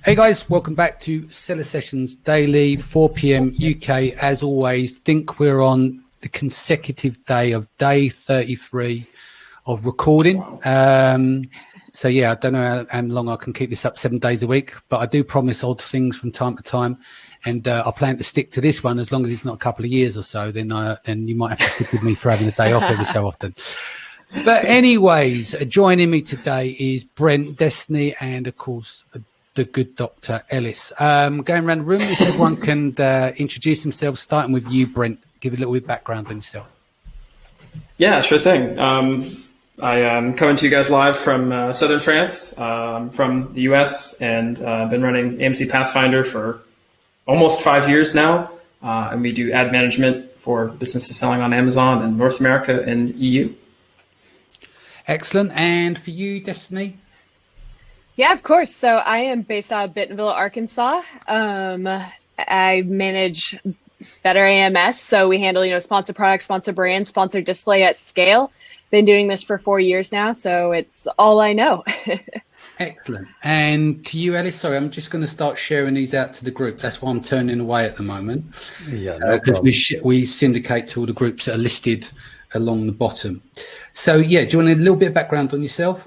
Hey guys, welcome back to Seller Sessions Daily, 4 p.m. UK. As always, think we're on the consecutive day of day 33 of recording. So yeah, I don't know how long I can keep this up 7 days a week, but I do promise odd things from time to time. And I plan to stick to this one as long as it's not a couple of years or so. Then you might have to forgive me for having a day off every so often. But anyways, joining me today is Brent, Destiny, and of course the good Dr. Ellis. Going around the room, if everyone can introduce themselves, starting with you, Brent. Give a little bit of background on yourself. Yeah, sure thing. I am coming to you guys live from southern France, from the US, and I've been running AMC Pathfinder for almost 5 years now. And we do ad management for businesses selling on Amazon in North America and EU. Excellent. And for you, Destiny? Yeah, of course. So I am based out of Bentonville, Arkansas. I manage Better AMS. So we handle, sponsor products, sponsor brands, sponsor display at scale. Been doing this for 4 years now, so it's all I know. Excellent. And to you, Ellis, sorry, I'm just going to start sharing these out to the group. That's why I'm turning away at the moment. Yeah, no problem. We syndicate to all the groups that are listed along the bottom. So yeah, do you want a little bit of background on yourself?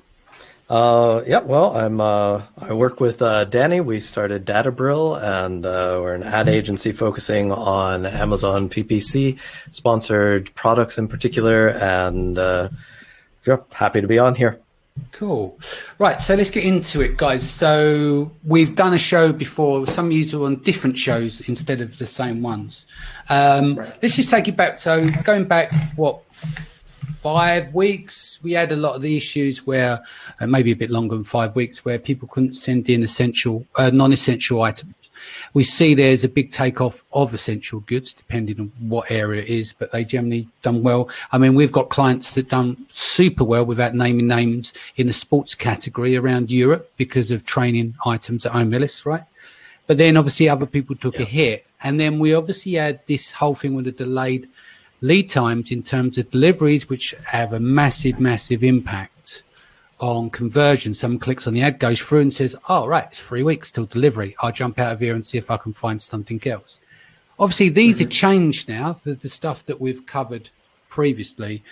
Well, I work with Danny. We started Databrill, and we're an ad agency focusing on Amazon PPC, sponsored products in particular, and happy to be on here. Cool. Right, so let's get into it, guys. So we've done a show before. Some of you are on different shows instead of the same ones. Let's just take it back. So going back, 5 weeks, we had a lot of the issues where, maybe a bit longer than 5 weeks, where people couldn't send in non-essential items. We see there's a big takeoff of essential goods, depending on what area it is, but they generally done well. I mean, we've got clients that done super well without naming names in the sports category around Europe because of training items at home, Ellis, right? But then obviously other people took a hit. And then we obviously had this whole thing with the delayed lead times in terms of deliveries, which have a massive, massive impact on conversion. Someone clicks on the ad, goes through and says, oh, right, it's 3 weeks till delivery. I'll jump out of here and see if I can find something else. Obviously, these are changed now, the stuff that we've covered previously.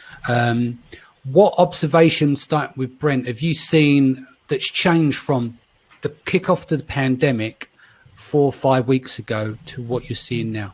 What observations, starting with Brent, have you seen that's changed from the kickoff to the pandemic 4 or 5 weeks ago to what you're seeing now?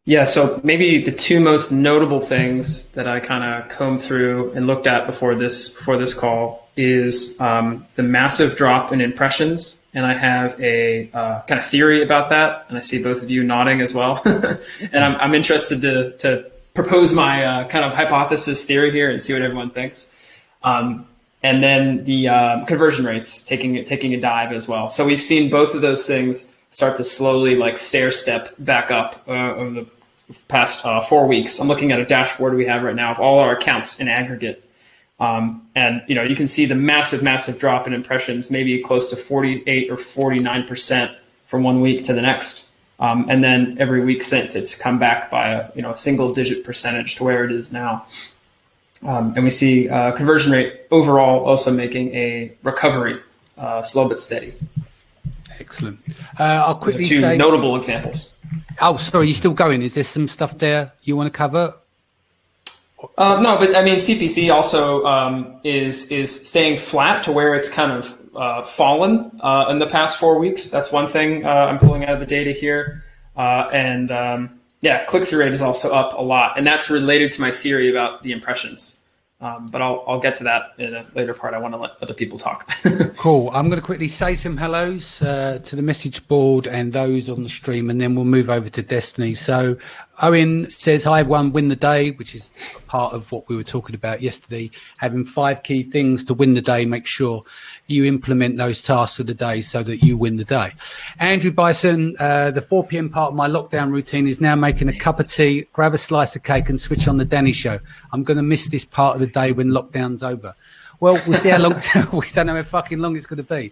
Yeah, so maybe the two most notable things that I kind of combed through and looked at before this call is the massive drop in impressions. And I have a kind of theory about that. And I see both of you nodding as well. And I'm interested to propose my kind of hypothesis theory here and see what everyone thinks. And then the conversion rates taking a dive as well. So we've seen both of those things start to slowly stair step back up over the past 4 weeks. I'm looking at a dashboard we have right now of all our accounts in aggregate. And you can see the massive drop in impressions, maybe close to 48 or 49% from 1 week to the next. And then every week since, it's come back by a single digit percentage to where it is now. And we see conversion rate overall also making a recovery, slow but steady. Excellent. I'll quickly say two notable examples. Oh, sorry, you're still going. Is there some stuff there you want to cover? No, but I mean, CPC also is staying flat to where it's kind of fallen in the past 4 weeks. That's one thing I'm pulling out of the data here. Click-through rate is also up a lot. And that's related to my theory about the impressions. But I'll get to that in a later part. I want to let other people talk. Cool. I'm going to quickly say some hellos to the message board and those on the stream, and then we'll move over to Destiny. So Owen says, hi, everyone, win the day, which is part of what we were talking about yesterday, having 5 key things to win the day. Make sure you implement those tasks of the day so that you win the day. Andrew Bison, the 4 p.m. part of my lockdown routine is now making a cup of tea, grab a slice of cake and switch on the Danny show. I'm going to miss this part of the day when lockdown's over. Well, we'll see how long. We don't know how fucking long it's going to be.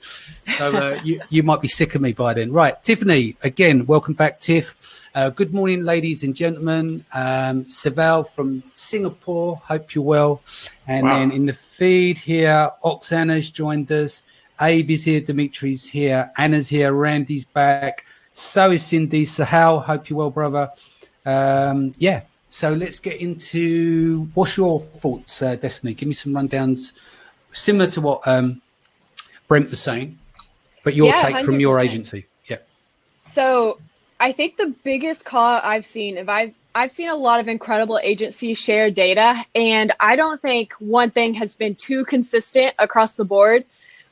So you might be sick of me by then. Right, Tiffany, again, welcome back, Tiff. Good morning, ladies and gentlemen. Saval from Singapore, hope you're well. And then in the feed here, Oksana's joined us. Abe is here, Dimitri's here, Anna's here, Randy's back. So is Cindy. Sahal, hope you're well, brother. Yeah. So let's get into what's your thoughts, Destiny? Give me some rundowns similar to what Brent was saying, but your take 100%. from your agency. Yeah. So I think the biggest call I've seen, I've seen a lot of incredible agencies share data, and I don't think one thing has been too consistent across the board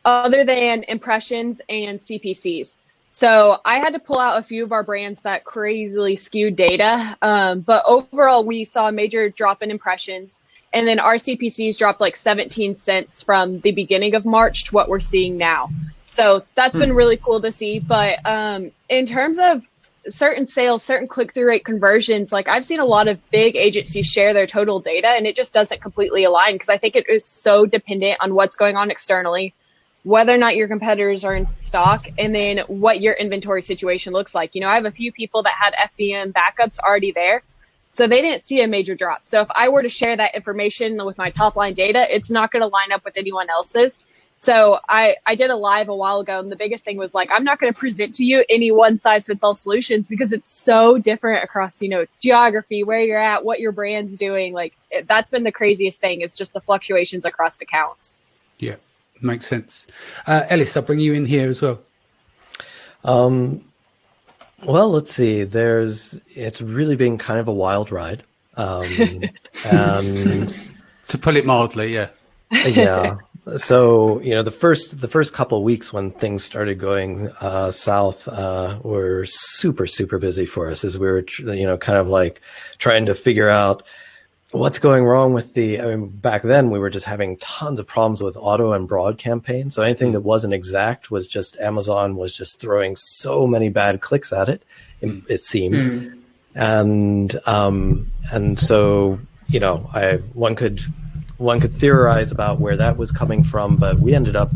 other than impressions and CPCs. So I had to pull out a few of our brands that crazily skewed data. But overall, we saw a major drop in impressions. And then our CPCs dropped like 17 cents from the beginning of March to what we're seeing now. So that's been really cool to see. But in terms of certain sales, certain click-through rate conversions, like I've seen a lot of big agencies share their total data, and it just doesn't completely align because I think it is so dependent on what's going on externally, whether or not your competitors are in stock, and then what your inventory situation looks like. You know, I have a few people that had FBM backups already there, so they didn't see a major drop. So if I were to share that information with my top line data, it's not going to line up with anyone else's. So I did a live a while ago, and the biggest thing was like, I'm not going to present to you any one size fits all solutions because it's so different across, you know, geography, where you're at, what your brand's doing. Like that's been the craziest thing, is just the fluctuations across accounts. Yeah. Makes sense. Ellis, I'll bring you in here as well. Well, let's see. It's really been kind of a wild ride. And to put it mildly, yeah. Yeah. So, you know, the first couple of weeks when things started going south were super, super busy for us as we were, you know, kind of like trying to figure out what's going wrong with back then we were just having tons of problems with auto and broad campaigns. So anything that wasn't exact was just, Amazon was just throwing so many bad clicks at it, it seemed. And so, you know, one could theorize about where that was coming from, but we ended up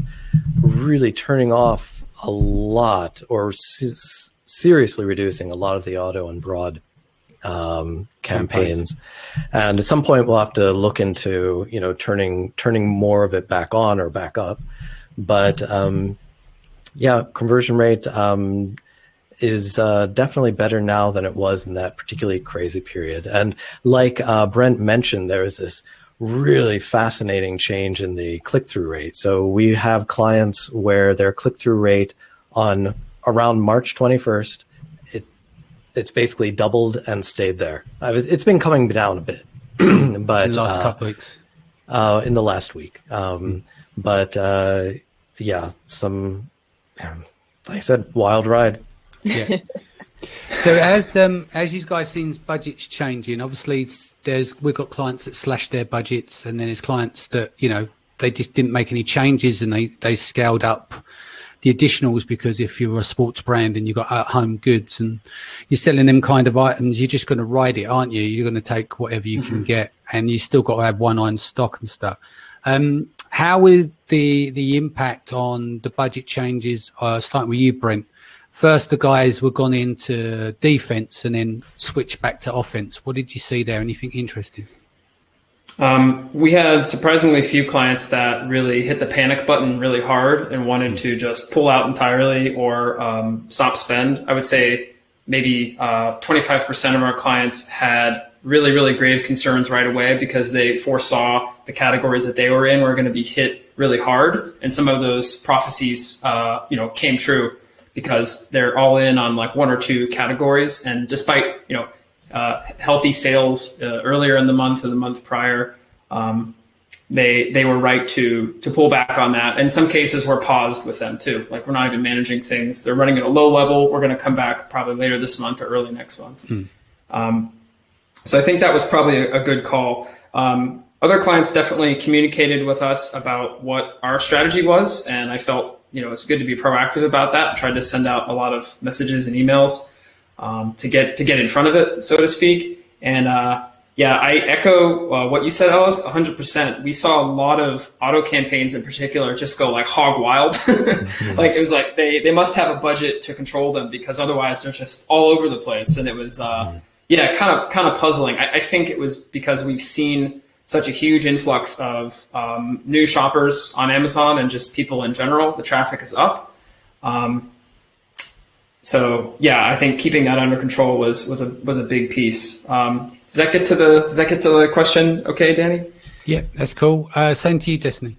really turning off a lot, or seriously reducing a lot of the auto and broad campaigns. And at some point we'll have to look into, you know, turning more of it back on or back up. But yeah, conversion rate is definitely better now than it was in that particularly crazy period. And like Brent mentioned, there was this really fascinating change in the click-through rate. So we have clients where their click-through rate on around March 21st, it's basically doubled and stayed there. It's been coming down a bit, but in the last couple of weeks, in the last week. But yeah, like I said, wild ride. Yeah. So as you guys seen budgets changing, obviously we've got clients that slashed their budgets, and then there's clients that, you know, they just didn't make any changes and they scaled up the additionals, because if you're a sports brand and you've got at-home goods and you're selling them kind of items, you're just going to ride it, aren't you? You're going to take whatever you can get, and you still got to have one eye in stock and stuff. How is the impact on the budget changes? Starting with you, Brent. First, the guys were gone into defense and then switched back to offense. What did you see there? Anything interesting? We had surprisingly few clients that really hit the panic button really hard and wanted to just pull out entirely or stop spend. I would say maybe 25% of our clients had really, really grave concerns right away because they foresaw the categories that they were in were going to be hit really hard. And some of those prophecies, came true because they're all in on like one or two categories. And despite, healthy sales earlier in the month or the month prior, they were right to pull back on that. In some cases, we're paused with them too. Like we're not even managing things. They're running at a low level. We're going to come back probably later this month or early next month. So I think that was probably a good call. Other clients definitely communicated with us about what our strategy was, and I felt it's good to be proactive about that. I tried to send out a lot of messages and emails to get in front of it, so to speak. And I echo what you said, Ellis, 100%. We saw a lot of auto campaigns in particular just go like hog wild. Like it was like they must have a budget to control them because otherwise they're just all over the place. And it was kind of puzzling. I think it was because we've seen such a huge influx of new shoppers on Amazon and just people in general. The traffic is up. So yeah, I think keeping that under control was a big piece. Does that get to the question? Okay, Danny? Yeah, that's cool. Same to you, Destiny.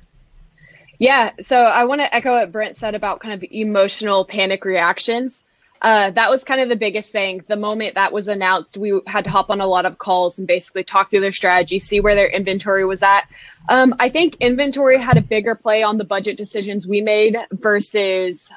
Yeah, so I want to echo what Brent said about kind of emotional panic reactions. That was kind of the biggest thing. The moment that was announced, we had to hop on a lot of calls and basically talk through their strategy, see where their inventory was at. I think inventory had a bigger play on the budget decisions we made versus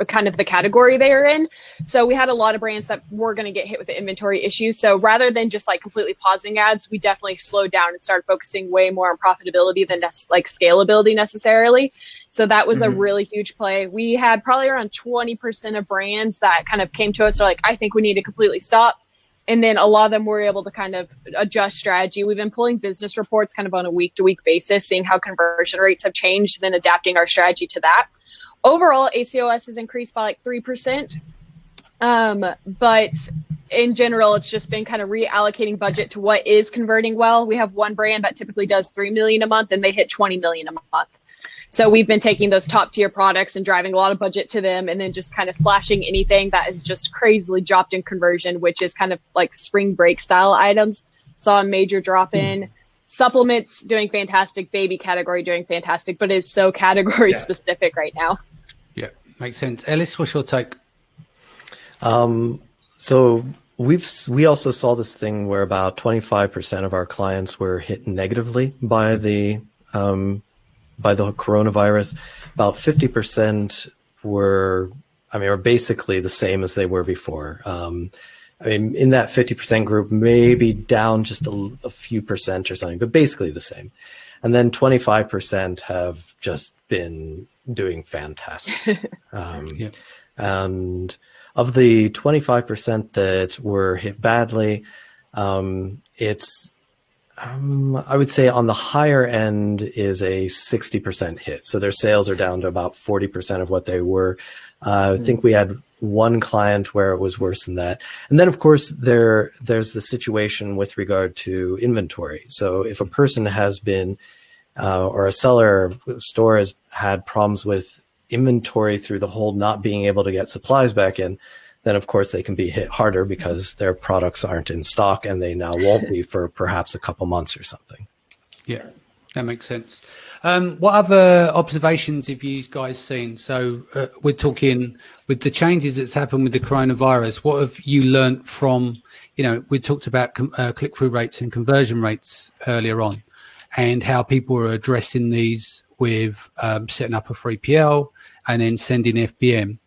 kind of the category they are in. So we had a lot of brands that were going to get hit with the inventory issue. So rather than just like completely pausing ads, we definitely slowed down and started focusing way more on profitability than like scalability necessarily. So that was a really huge play. We had probably around 20% of brands that kind of came to us are like, I think we need to completely stop. And then a lot of them were able to kind of adjust strategy. We've been pulling business reports kind of on a week-to-week basis, seeing how conversion rates have changed, then adapting our strategy to that. Overall, ACOS has increased by like 3%. But in general, it's just been kind of reallocating budget to what is converting well. We have one brand that typically does $3 million a month and they hit $20 million a month. So we've been taking those top tier products and driving a lot of budget to them and then just kind of slashing anything that is just crazily dropped in conversion, which is kind of like spring break style items. Saw a major drop in. Supplements doing fantastic, baby category doing fantastic, but is so category specific right now. Yeah, makes sense. Ellis, what's your take? So we also saw this thing where about 25% of our clients were hit negatively by the coronavirus. About 50% were basically the same as they were before. In that 50% group, maybe down just a few percent or something, but basically the same. And then 25% have just been doing fantastic. And of the 25% that were hit badly, it's I would say on the higher end is a 60% hit. So their sales are down to about 40% of what they were. I think we had one client where it was worse than that. And then, of course, there's the situation with regard to inventory. So if a person has been, or a seller store has had problems with inventory through the whole not being able to get supplies back in, then of course they can be hit harder because their products aren't in stock and they now won't be for perhaps a couple months or something. Yeah, that makes sense. What other observations have you guys seen? So we're talking with the changes that's happened with the coronavirus. What have you learned from, we talked about click-through rates and conversion rates earlier on and how people are addressing these with setting up a 3PL and then sending FBM.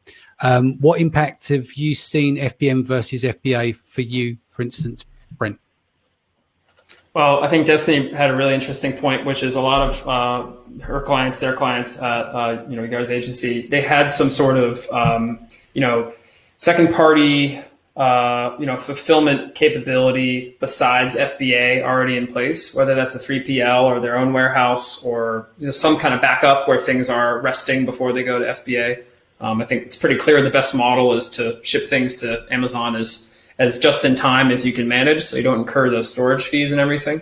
What impact have you seen FBM versus FBA for you, for instance, Brent? Well, I think Destiny had a really interesting point, which is a lot of her clients, their clients at you guys' agency, they had some sort of second party fulfillment capability besides FBA already in place, whether that's a 3PL or their own warehouse or some kind of backup where things are resting before they go to FBA. I think it's pretty clear the best model is to ship things to Amazon as just in time as you can manage, so you don't incur those storage fees and everything.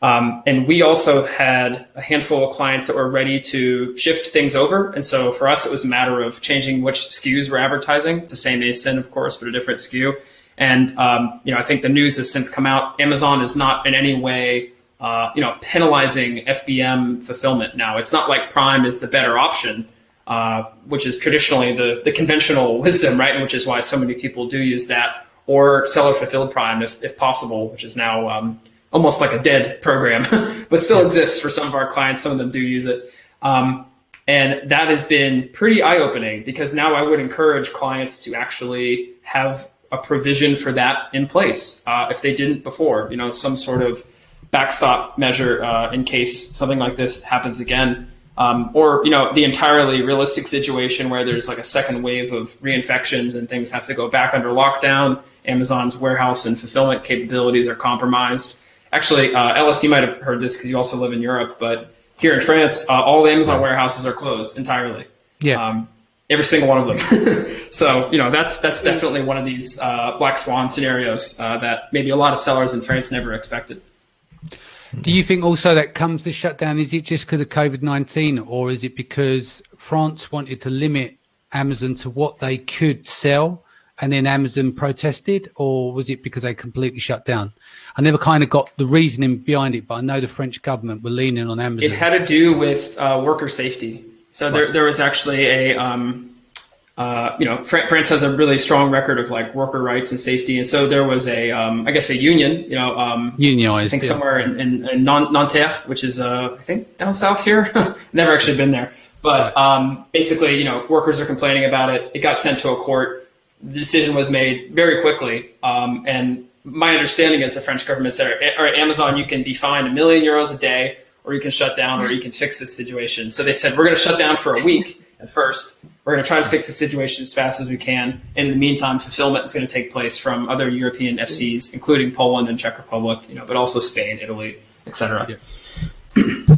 And we also had a handful of clients that were ready to shift things over. And so for us, it was a matter of changing which SKUs we're advertising. It's the same ASIN, of course, but a different SKU. And, I think the news has since come out. Amazon is not in any way, penalizing FBM fulfillment now. It's not like Prime is the better option, which is traditionally the conventional wisdom, right? And which is why so many people do use that, or seller fulfilled Prime if possible, which is now almost like a dead program, but still exists for some of our clients. Some of them do use it. And that has been pretty eye-opening because now I would encourage clients to actually have a provision for that in place if they didn't before, some sort of backstop measure in case something like this happens again. Or the entirely realistic situation where there's like a second wave of reinfections and things have to go back under lockdown. Amazon's warehouse and fulfillment capabilities are compromised. Actually, Ellis, you might have heard this because you also live in Europe, but here in France, all the Amazon warehouses are closed entirely. Yeah, every single one of them. So that's definitely one of these black swan scenarios that maybe a lot of sellers in France never expected. Do you think also that comes the shutdown? Is it just because of COVID-19, or is it because France wanted to limit Amazon to what they could sell, and then Amazon protested, or was it because they completely shut down? I never kind of got the reasoning behind it, but I know the French government were leaning on Amazon. It had to do with worker safety. So there was actually a, France has a really strong record of like worker rights and safety. And so there was a, I guess a union, unionized, I think somewhere in Nanterre, which is, I think down south here. Never actually been there. But basically, workers are complaining about it. It got sent to a court. The decision was made very quickly. And my understanding is the French government said, all right, Amazon, you can be fined €1 million a day, or you can shut down, or you can fix this situation. So they said, we're going to shut down for a week at first. We're going to try to fix the situation as fast as we can. And in the meantime, fulfillment is going to take place from other European FCs, including Poland and Czech Republic, but also Spain, Italy, etc. Yeah.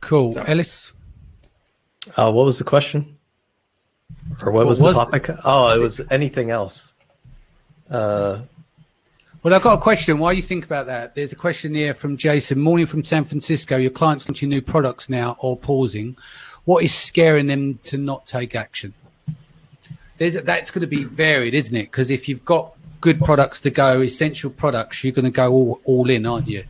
Cool. So, Ellis? What was the question? Or what was the topic? Oh, it was anything else. Well, I've got a question. While you think about that, there's a question here from Jason. Morning from San Francisco. Your clients launching new products now or pausing. What is scaring them to not take action? That's going to be varied, isn't it? Because if you've got good products to go, essential products, you're going to go all in, aren't you?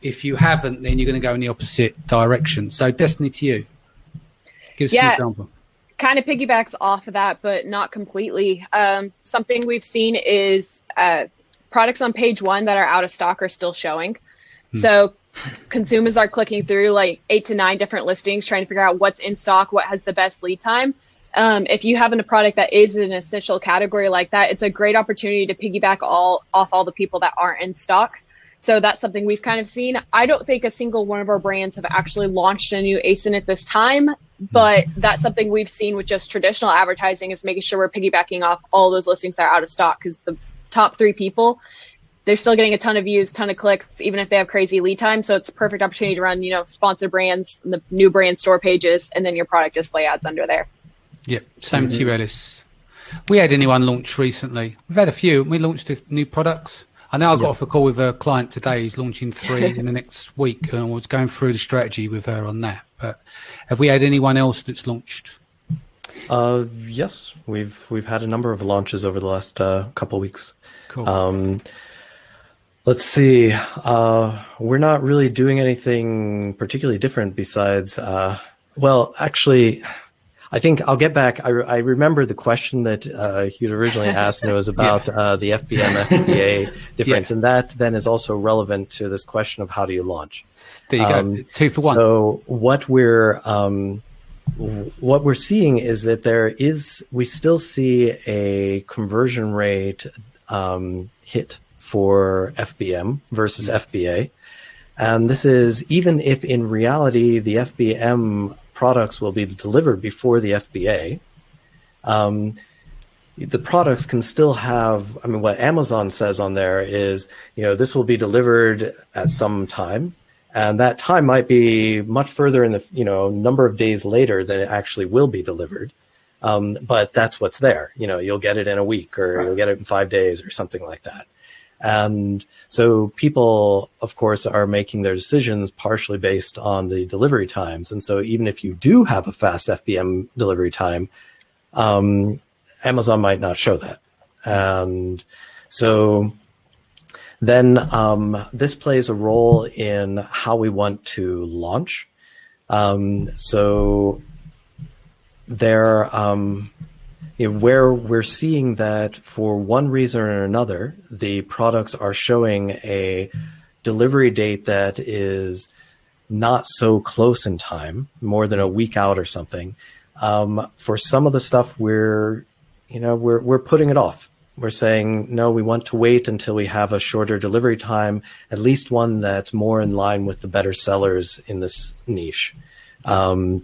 If you haven't, then you're going to go in the opposite direction. So, Destiny, to you. Give us an example. Kind of piggybacks off of that, but not completely. Something we've seen is products on page one that are out of stock are still showing. So consumers are clicking through like 8 to 9 different listings, trying to figure out what's in stock, what has the best lead time. If you have a product that is an essential category like that, it's a great opportunity to piggyback off all the people that aren't in stock. So that's something we've kind of seen. I don't think a single one of our brands have actually launched a new ASIN at this time, but that's something we've seen with just traditional advertising, is making sure we're piggybacking off all those listings that are out of stock, because the top 3 people, they're still getting a ton of views, ton of clicks, even if they have crazy lead time. So it's a perfect opportunity to run, sponsor brands, the new brand store pages, and then your product display ads under there. Yep. Same to you, Ellis. We had anyone launch recently? We've had a few. We launched new products. I know I got off a call with a client today who's launching 3 in the next week, and I was going through the strategy with her on that. But have we had anyone else that's launched? Yes, we've had a number of launches over the last couple of weeks. Cool. Let's see. We're not really doing anything particularly different besides, well, actually, I think I'll get back. I remember the question that you'd originally asked, and it was about the FBM FBA difference, and that then is also relevant to this question of how do you launch. There you go, 2 for 1. So what we're seeing is that we still see a conversion rate hit for FBM versus FBA, and this is even if in reality the FBM products will be delivered before the FBA. The products can still have, what Amazon says on there is, this will be delivered at some time, and that time might be much further in the, number of days later than it actually will be delivered. But that's what's there. You'll get it in a week, or you'll get it in 5 days or something like that. And so people, of course, are making their decisions partially based on the delivery times. And so even if you do have a fast FBM delivery time, Amazon might not show that. And so then this plays a role in how we want to launch. So there, where we're seeing that for one reason or another, the products are showing a delivery date that is not so close in time, more than a week out or something. For some of the stuff, we're putting it off. We're saying, no, we want to wait until we have a shorter delivery time, at least one that's more in line with the better sellers in this niche. So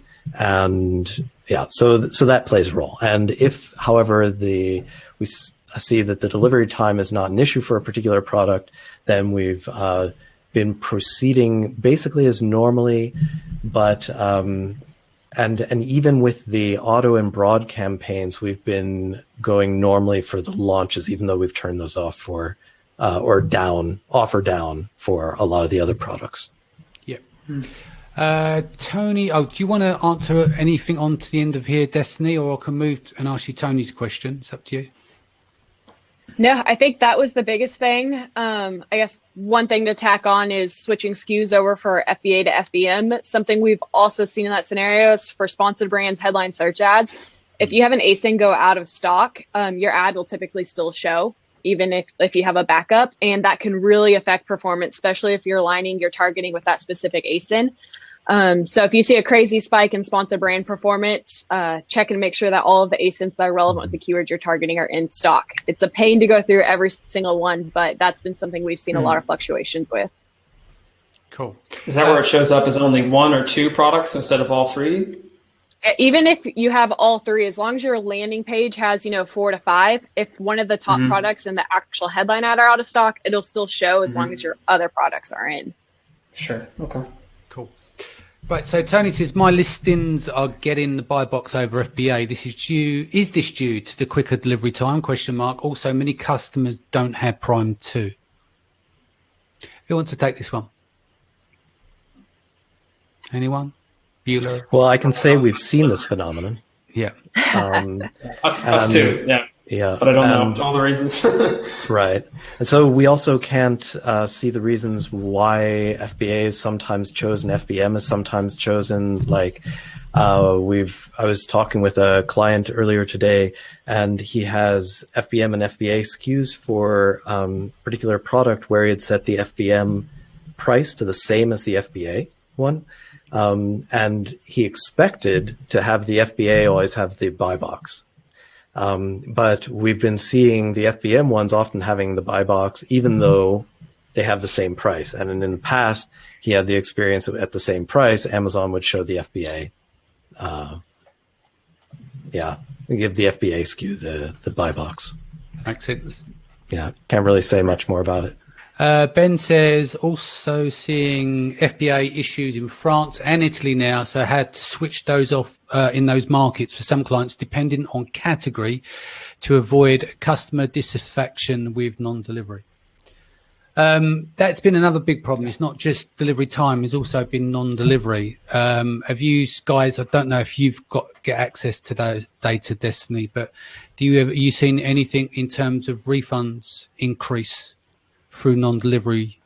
that plays a role. And if, however, we see that the delivery time is not an issue for a particular product, then we've been proceeding basically as normally, but and even with the auto and broad campaigns, we've been going normally for the launches, even though we've turned those off for or down for a lot of the other products. Tony, do you want to answer anything on to the end of here, Destiny, or I can move and ask you Tony's question? It's up to you. No, I think that was the biggest thing. I guess one thing to tack on is switching SKUs over for FBA to FBM. Something we've also seen in that scenario is for sponsored brands, headline search ads. If you have an ASIN go out of stock, your ad will typically still show, even if you have a backup. And that can really affect performance, especially if you're aligning your targeting with that specific ASIN. So if you see a crazy spike in sponsor brand performance, check and make sure that all of the ASINs that are relevant with the keywords you're targeting are in stock. It's a pain to go through every single one, but that's been something we've seen a lot of fluctuations with. Cool. Is that where it shows up as only 1 or 2 products instead of all 3? Even if you have all 3, as long as your landing page has, 4 to 5, if one of the top products in the actual headline ad are out of stock, it'll still show as long as your other products are in. Sure. Okay. Cool. Right, so Tony says, my listings are getting the buy box over FBA. Is this due to the quicker delivery time? Also, many customers don't have Prime 2. Who wants to take this one? Anyone? Bueller? Well, I can say we've seen this phenomenon. Yeah. Us too, yeah. Yeah, but I don't know all the reasons. Right. And so we also can't see the reasons why FBA is sometimes chosen, FBM is sometimes chosen. Like I was talking with a client earlier today, and he has FBM and FBA SKUs for a particular product where he had set the FBM price to the same as the FBA one. And he expected to have the FBA always have the buy box. But we've been seeing the FBM ones often having the buy box, even though they have the same price. And in the past, he had the experience of at the same price, Amazon would show the FBA. Give the FBA SKU the buy box. Makes sense. Yeah, can't really say much more about it. Ben says, also seeing FBA issues in France and Italy now, so I had to switch those off in those markets for some clients, depending on category, to avoid customer dissatisfaction with non-delivery. That's been another big problem. It's not just delivery time, it's also been non-delivery. Have you guys, I don't know if you've get access to those data, Destiny, but you seen anything in terms of refunds increase through non-delivery?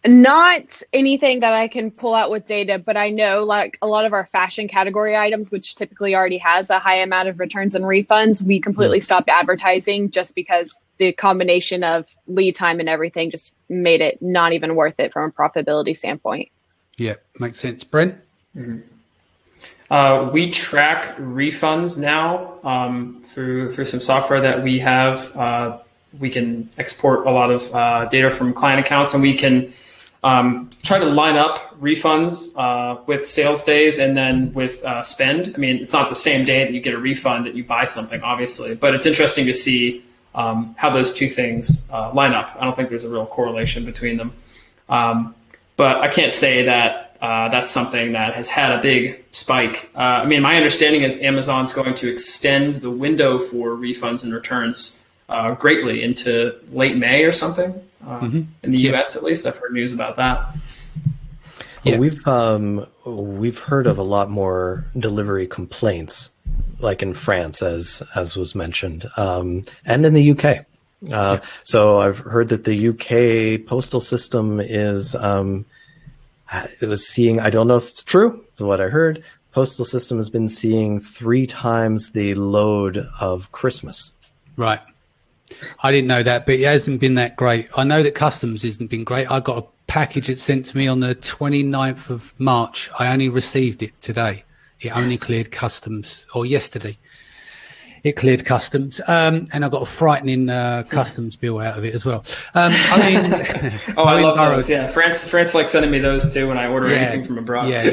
Not anything that I can pull out with data, but I know like a lot of our fashion category items, which typically already has a high amount of returns and refunds, we completely stopped advertising just because the combination of lead time and everything just made it not even worth it from a profitability standpoint. Yeah, makes sense. Brent? We track refunds now through some software that we have. We can export a lot of data from client accounts, and we can try to line up refunds with sales days and then with spend. I mean, it's not the same day that you get a refund that you buy something, obviously, but it's interesting to see how those two things line up. I don't think there's a real correlation between them. But I can't say that that's something that has had a big spike. I mean, my understanding is Amazon's going to extend the window for refunds and returns greatly into late May or something in the US. At least I've heard news about that. Yeah. We've heard of a lot more delivery complaints, like in France, as was mentioned, and in the UK. So I've heard that the UK postal system is it was seeing, I don't know if it's true, but what I heard, postal system has been seeing 3 times the load of Christmas. Right. I didn't know that, but it hasn't been that great. I know that customs hasn't been great. I got a package that sent to me on the 29th of March. I only received it today. It only cleared customs, or yesterday. It cleared customs, and I got a frightening customs bill out of it as well. I love those. Yeah, France likes sending me those too when I order anything from abroad. Yeah,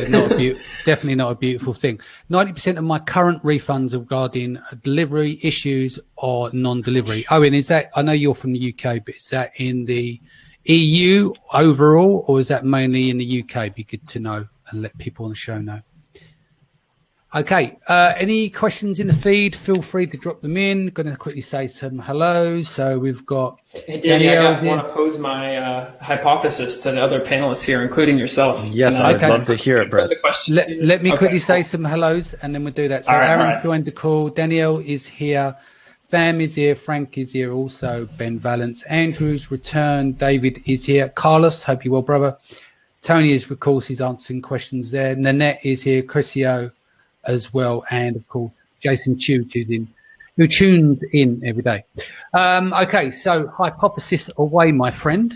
definitely not a beautiful thing. 90% of my current refunds are regarding delivery issues or non-delivery. Owen, is that? I know you're from the UK, but is that in the EU overall, or is that mainly in the UK? Be good to know and let people on the show know. Okay. Any questions in the feed? Feel free to drop them in. Going to quickly say some hello. So we've got Hey, Danny, Danielle. I want to pose my hypothesis to the other panelists here, including yourself. Yes, I'd love to hear it, Brett. Let me quickly say some hellos, and then we'll do that. So Aaron joined the call. Danielle is here. Tham is here. Frank is here also. Ben Valance. Andrew's returned. David is here. Carlos, hope you're well, brother. Tony is, of course, he's answering questions there. Nanette is here. Chrisio as well. And, of course, Jason Chu who tunes in every day. Okay, so hypothesis away, my friend.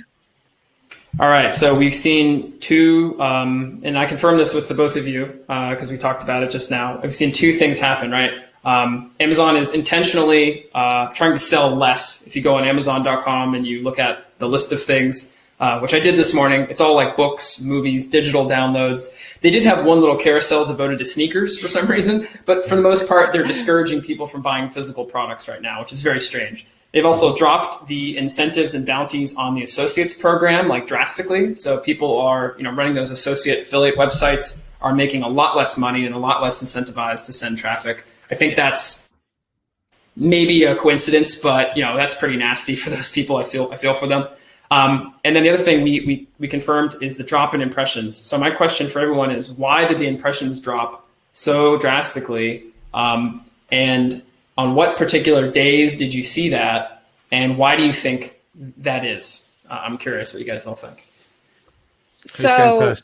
All right, so we've seen two, and I confirm this with the both of you because we talked about it just now. I've seen two things happen, right? Amazon is intentionally trying to sell less. If you go on Amazon.com and you look at the list of things, which I did this morning, it's all like books, movies, digital downloads. They did have one little carousel devoted to sneakers for some reason, but for the most part, they're discouraging people from buying physical products right now, which is very strange. They've also dropped the incentives and bounties on the associates program like drastically. So people are, running those associate affiliate websites are making a lot less money and a lot less incentivized to send traffic. I think that's maybe a coincidence, but that's pretty nasty for those people. I feel for them. And then the other thing we confirmed is the drop in impressions. So my question for everyone is, why did the impressions drop so drastically? And on what particular days did you see that? And why do you think that is? I'm curious what you guys all think. So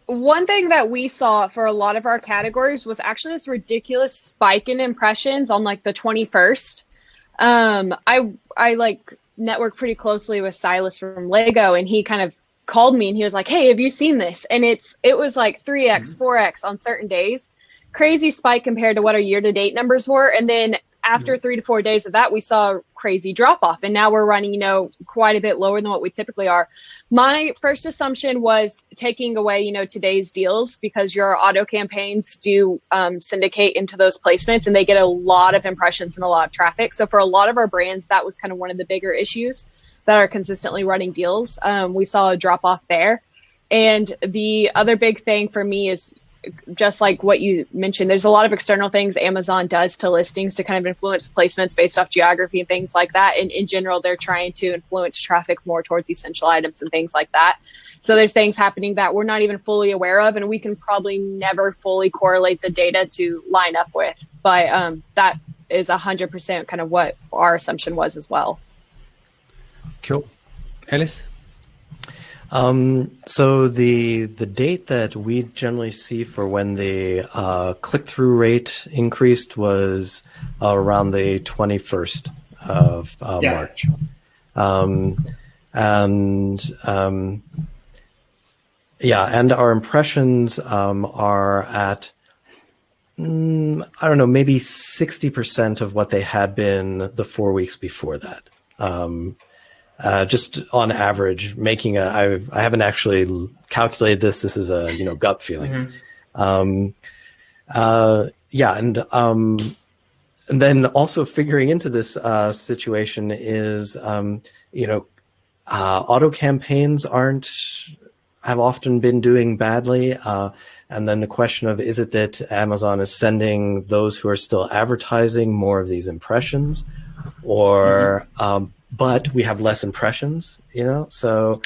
one thing that we saw for a lot of our categories was actually this ridiculous spike in impressions on like the 21st. I like network pretty closely with Silas from Lego, and he kind of called me and he was like, hey, have you seen this? And it was like 3x, 4x on certain days. Crazy spike compared to what our year-to-date numbers were. And then after 3 to 4 days of that, we saw a crazy drop-off. And now we're running, quite a bit lower than what we typically are. My first assumption was taking away, today's deals, because your auto campaigns do syndicate into those placements, and they get a lot of impressions and a lot of traffic. So for a lot of our brands, that was kind of one of the bigger issues that are consistently running deals. We saw a drop-off there. And the other big thing for me is, just like what you mentioned, there's a lot of external things Amazon does to listings to kind of influence placements based off geography and things like that. And in general, they're trying to influence traffic more towards essential items and things like that. So there's things happening that we're not even fully aware of, and we can probably never fully correlate the data to line up with. But that is 100% kind of what our assumption was as well. Cool. Ellis? So the date that we generally see for when the click-through rate increased was around the 21st of March. And our impressions are at, I don't know, maybe 60% of what they had been the 4 weeks before that. Just on average, I haven't actually calculated this. This is a gut feeling. And then also figuring into this situation is auto campaigns have often been doing badly, and then the question of, is it that Amazon is sending those who are still advertising more of these impressions, or but we have less impressions, so,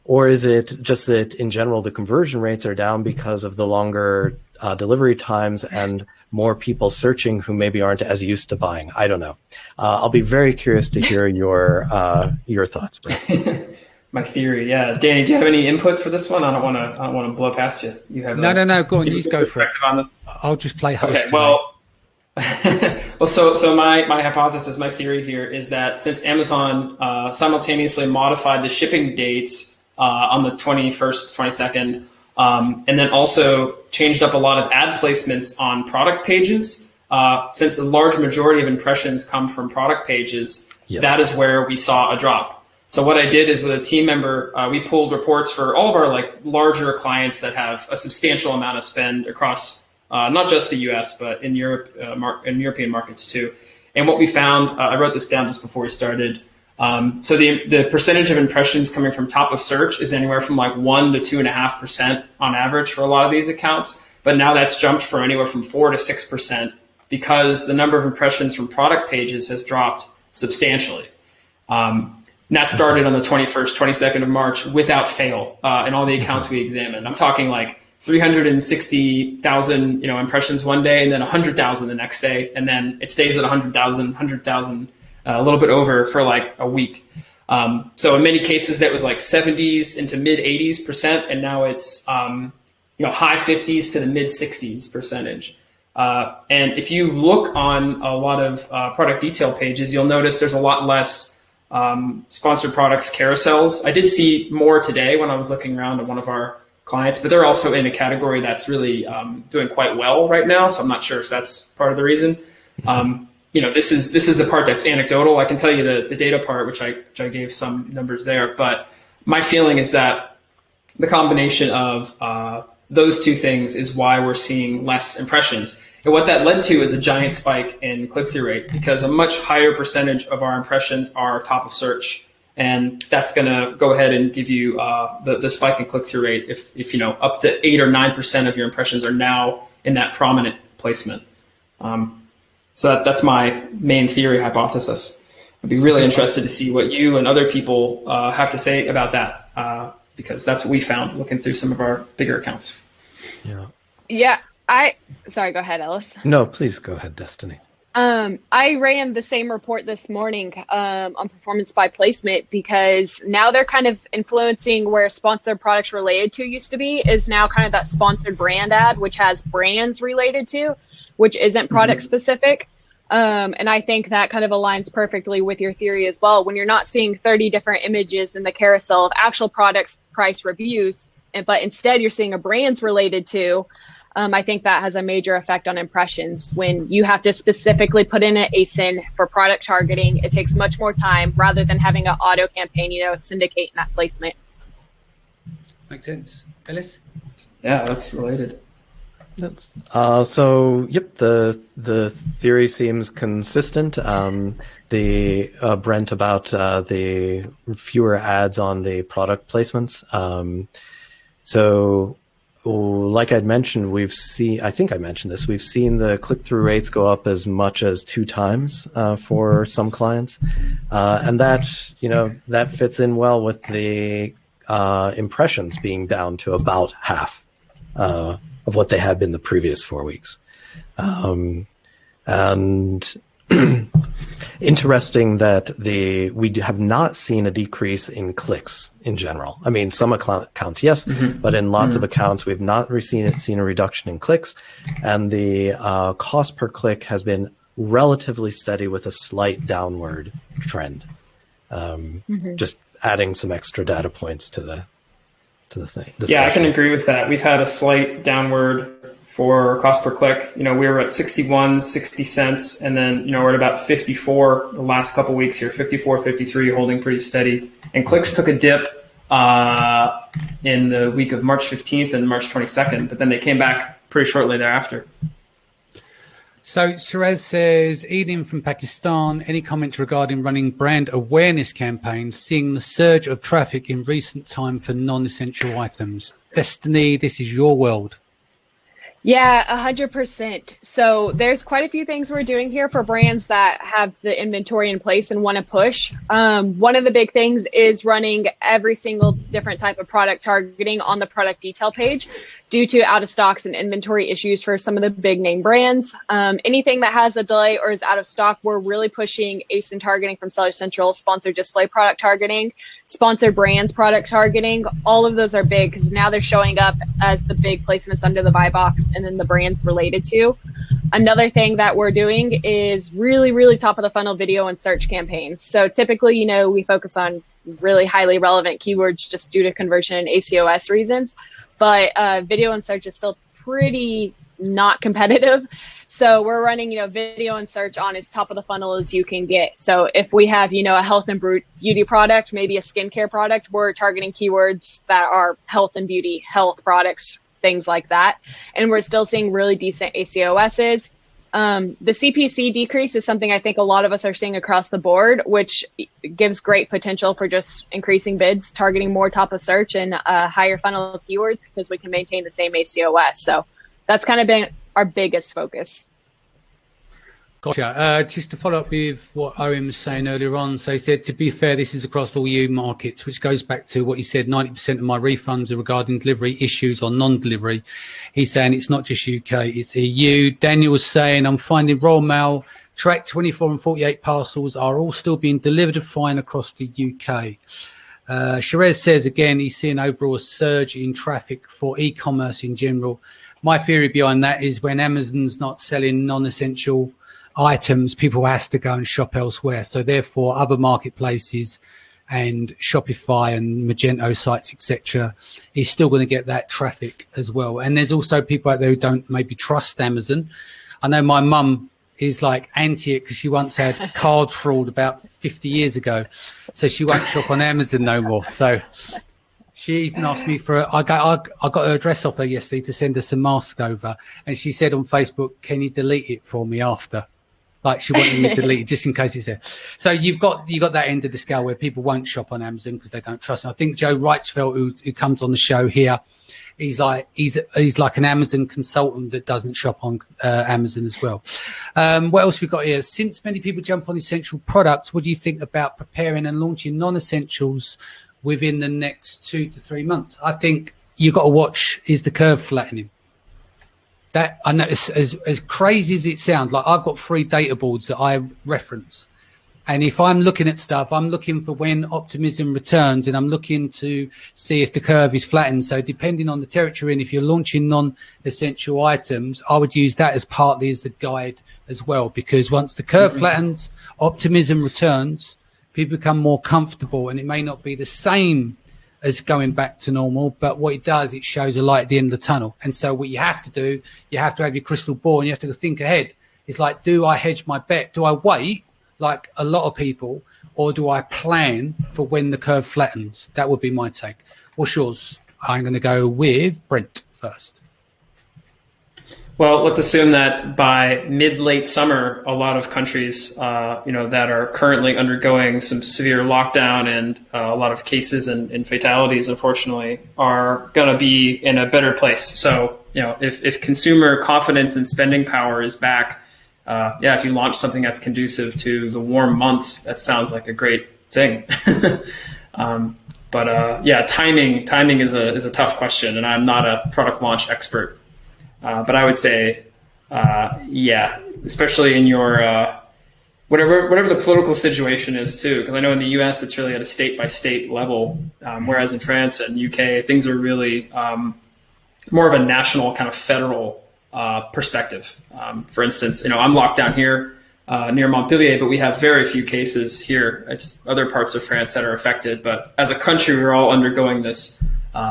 or is it just that in general the conversion rates are down because of the longer delivery times and more people searching who maybe aren't as used to buying? I don't know. I'll be very curious to hear your thoughts, Brett. My theory, yeah. Danny, do you have any input for this one? I don't want to blow past you. You have no. Go on, you go for it. I'll just play host. Okay, well. Well, so my hypothesis, my theory here is that since Amazon simultaneously modified the shipping dates on the 21st, 22nd, and then also changed up a lot of ad placements on product pages, since a large majority of impressions come from product pages, yes, that is where we saw a drop. So what I did is, with a team member, we pulled reports for all of our larger clients that have a substantial amount of spend across not just the U.S., but in Europe, in European markets too. And what we found, I wrote this down just before we started. So the percentage of impressions coming from top of search is anywhere from 1 to 2.5% on average for a lot of these accounts. but now that's jumped for anywhere from 4 to 6% because the number of impressions from product pages has dropped substantially. And that started on the 21st, 22nd of March without fail in all the accounts we examined. I'm talking like 360,000 impressions one day, and then 100,000 the next day, and then it stays at 100,000, a little bit over for like a week. So in many cases that was like 70s into mid 80s%, and now it's high 50s to the mid 60s%. And if you look on a lot of product detail pages, you'll notice there's a lot less sponsored products carousels. I did see more today when I was looking around at one of our clients, but they're also in a category that's really doing quite well right now. So I'm not sure if that's part of the reason. This is the part that's anecdotal. I can tell you the data part, which I gave some numbers there. But my feeling is that the combination of those two things is why we're seeing less impressions. And what that led to is a giant spike in click-through rate, because a much higher percentage of our impressions are top of search. And that's going to go ahead and give you the spike in click-through rate if up to 8 or 9% of your impressions are now in that prominent placement. So that's my main theory hypothesis. I'd be really interested to see what you and other people have to say about that, because that's what we found looking through some of our bigger accounts. Yeah. Sorry, go ahead, Ellis. No, please go ahead, Destiny. I ran the same report this morning on performance by placement, because now they're kind of influencing where sponsored products related to used to be is now kind of that sponsored brand ad, which has brands related to, which isn't product specific. And I think that kind of aligns perfectly with your theory as well. When you're not seeing 30 different images in the carousel of actual products price reviews, but instead you're seeing a brands related to, I think that has a major effect on impressions. When you have to specifically put in an ASIN for product targeting, it takes much more time rather than having an auto campaign, syndicating that placement. Makes sense. Ellis? Yeah, that's related. So the theory seems consistent. The Brent about the fewer ads on the product placements. So like I'd mentioned, we've seen the click-through rates go up as much as 2 times for some clients, and that fits in well with the impressions being down to about half of what they had been the previous 4 weeks. And interesting that we have not seen a decrease in clicks in general. I mean, some accounts, yes, but in lots of accounts, we've not seen a reduction in clicks. And the cost per click has been relatively steady with a slight downward trend. Just adding some extra data points to the thing. Yeah, I can agree with that. We've had a slight downward for cost per click. We were at 61, 60 cents, and then, we're at about 54 the last couple weeks here, 54, 53, holding pretty steady. And clicks took a dip in the week of March 15th and March 22nd, but then they came back pretty shortly thereafter. So Suraz says, Edin from Pakistan, any comments regarding running brand awareness campaigns, seeing the surge of traffic in recent time for non-essential items? Destiny, this is your world. Yeah, 100%. So there's quite a few things we're doing here for brands that have the inventory in place and want to push. One of the big things is running every single different type of product targeting on the product detail page due to out of stocks and inventory issues for some of the big name brands. Anything that has a delay or is out of stock, we're really pushing ASIN targeting from Seller Central, sponsored display product targeting, sponsored brands product targeting. All of those are big because now they're showing up as the big placements under the buy box and then the brands related to. Another thing that we're doing is really, really top of the funnel video and search campaigns. So typically, we focus on really highly relevant keywords just due to conversion and ACOS reasons. But video and search is still pretty not competitive. So we're running, video and search on as top of the funnel as you can get. So if we have, a health and beauty product, maybe a skincare product, we're targeting keywords that are health and beauty, health products, things like that. And we're still seeing really decent ACOSs. The CPC decrease is something I think a lot of us are seeing across the board, which gives great potential for just increasing bids, targeting more top of search and higher funnel keywords because we can maintain the same ACOS. So that's kind of been our biggest focus. Gotcha. Just to follow up with what Owen was saying earlier on, so he said, to be fair, this is across all EU markets, which goes back to what he said, 90% of my refunds are regarding delivery issues or non-delivery. He's saying it's not just UK, it's EU. Daniel was saying, I'm finding Royal Mail, Track 24 and 48 parcels are all still being delivered fine across the UK. Sherez says, again, he's seeing overall a surge in traffic for e-commerce in general. My theory behind that is when Amazon's not selling non-essential items, people has to go and shop elsewhere. So therefore, other marketplaces and Shopify and Magento sites, etc., is still going to get that traffic as well. And there's also people out there who don't maybe trust Amazon. I know my mum is like anti it because she once had card fraud about 50 years ago, so she won't shop on Amazon no more. So she even asked me for I got her address off her yesterday to send her some masks over, and she said on Facebook, "Can you delete it for me after?" Like she wanted me to delete it just in case it's there. So you got that end of the scale where people won't shop on Amazon because they don't trust. And I think Joe Reichfeld, who comes on the show here, he's like an Amazon consultant that doesn't shop on Amazon as well. What else we got here? Since many people jump on essential products, what do you think about preparing and launching non-essentials within the next 2 to 3 months? I think you got to watch, is the curve flattening? That I know, as crazy as it sounds, like I've got 3 data boards that I reference. And if I'm looking at stuff, I'm looking for when optimism returns, and I'm looking to see if the curve is flattened. So depending on the territory, and if you're launching non-essential items, I would use that as partly as the guide as well, because once the curve flattens, optimism returns, people become more comfortable, and it may not be the same as going back to normal, but what it does, it shows a light at the end of the tunnel. And so what you have to do, you have to have your crystal ball, and you have to think ahead. It's like, do I hedge my bet? Do I wait like a lot of people, or do I plan for when the curve flattens? That would be my take. What's yours? I'm going to go with Brent first. Well, let's assume that by mid-late summer, a lot of countries, that are currently undergoing some severe lockdown and a lot of cases and fatalities, unfortunately, are going to be in a better place. So, if consumer confidence and spending power is back, if you launch something that's conducive to the warm months, that sounds like a great thing. Timing is a tough question, and I'm not a product launch expert. But I would say, especially in your whatever the political situation is too, because I know in the U.S. it's really at a state by state level, whereas in France and UK things are really more of a national kind of federal perspective. For instance, I'm locked down here near Montpellier, but we have very few cases here. It's other parts of France that are affected, but as a country, we're all undergoing this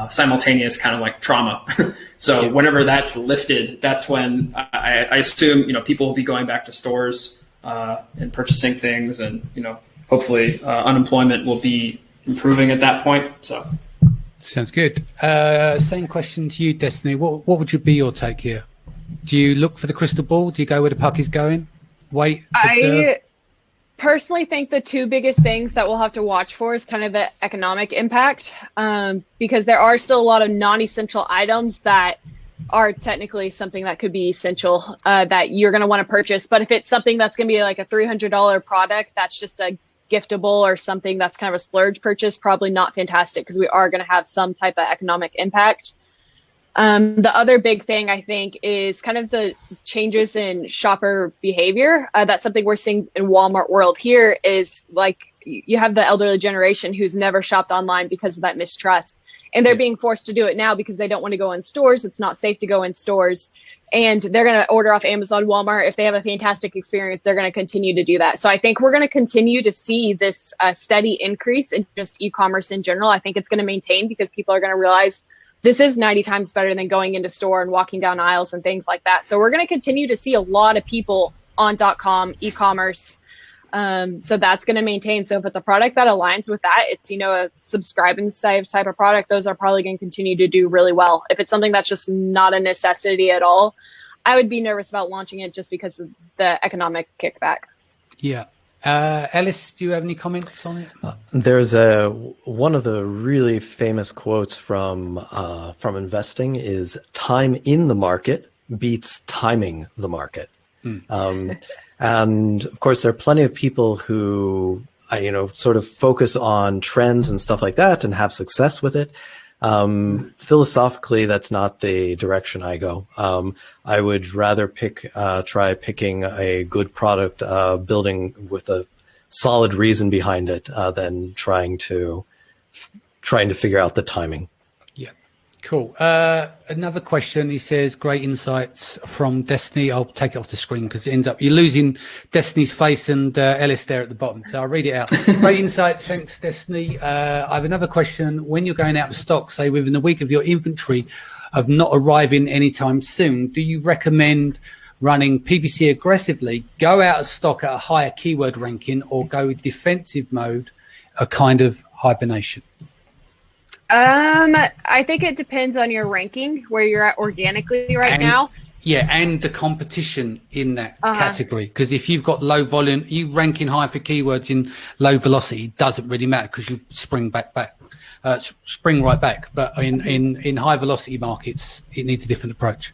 simultaneous kind of like trauma. So whenever that's lifted, that's when I assume, people will be going back to stores and purchasing things, and, hopefully unemployment will be improving at that point. So sounds good. Same question to you, Destiny. What would be your take here? Do you look for the crystal ball? Do you go where the puck is going? Wait. I personally think the 2 biggest things that we'll have to watch for is kind of the economic impact, because there are still a lot of non-essential items that are technically something that could be essential that you're going to want to purchase. But if it's something that's going to be like a $300 product that's just a giftable or something that's kind of a splurge purchase, probably not fantastic, because we are going to have some type of economic impact. The other big thing, I think, is kind of the changes in shopper behavior. That's something we're seeing in Walmart world here, is like you have the elderly generation who's never shopped online because of that mistrust. And they're being forced to do it now because they don't want to go in stores. It's not safe to go in stores. And they're going to order off Amazon, Walmart. If they have a fantastic experience, they're going to continue to do that. So I think we're going to continue to see this steady increase in just e-commerce in general. I think it's going to maintain because people are going to realize this is 90 times better than going into store and walking down aisles and things like that. So we're going to continue to see a lot of people on .com, e-commerce. So that's going to maintain. So if it's a product that aligns with that, it's, a subscribe and save type of product, those are probably going to continue to do really well. If it's something that's just not a necessity at all, I would be nervous about launching it just because of the economic kickback. Yeah. Ellis, do you have any comments on it? There's one of the really famous quotes from investing is, time in the market beats timing the market. And of course, there are plenty of people who, sort of focus on trends and stuff like that and have success with it. Philosophically, that's not the direction I go. I would rather try picking a good product, building with a solid reason behind it, than trying to figure out the timing. Yeah, cool. Another question. He says, "Great insights from Destiny." I'll take it off the screen because it ends up you're losing Destiny's face and Ellis there at the bottom. So I'll read it out. Great insights, thanks, Destiny. I have another question. When you're going out of stock, say within a week of your inventory of not arriving anytime soon, do you recommend running PPC aggressively, go out of stock at a higher keyword ranking, or go defensive mode, a kind of hibernation? I think it depends on your ranking, where you're at organically now. Yeah, and the competition in that category. Because if you've got low volume, you ranking high for keywords in low velocity, it doesn't really matter because you spring right back. But in high velocity markets, it needs a different approach.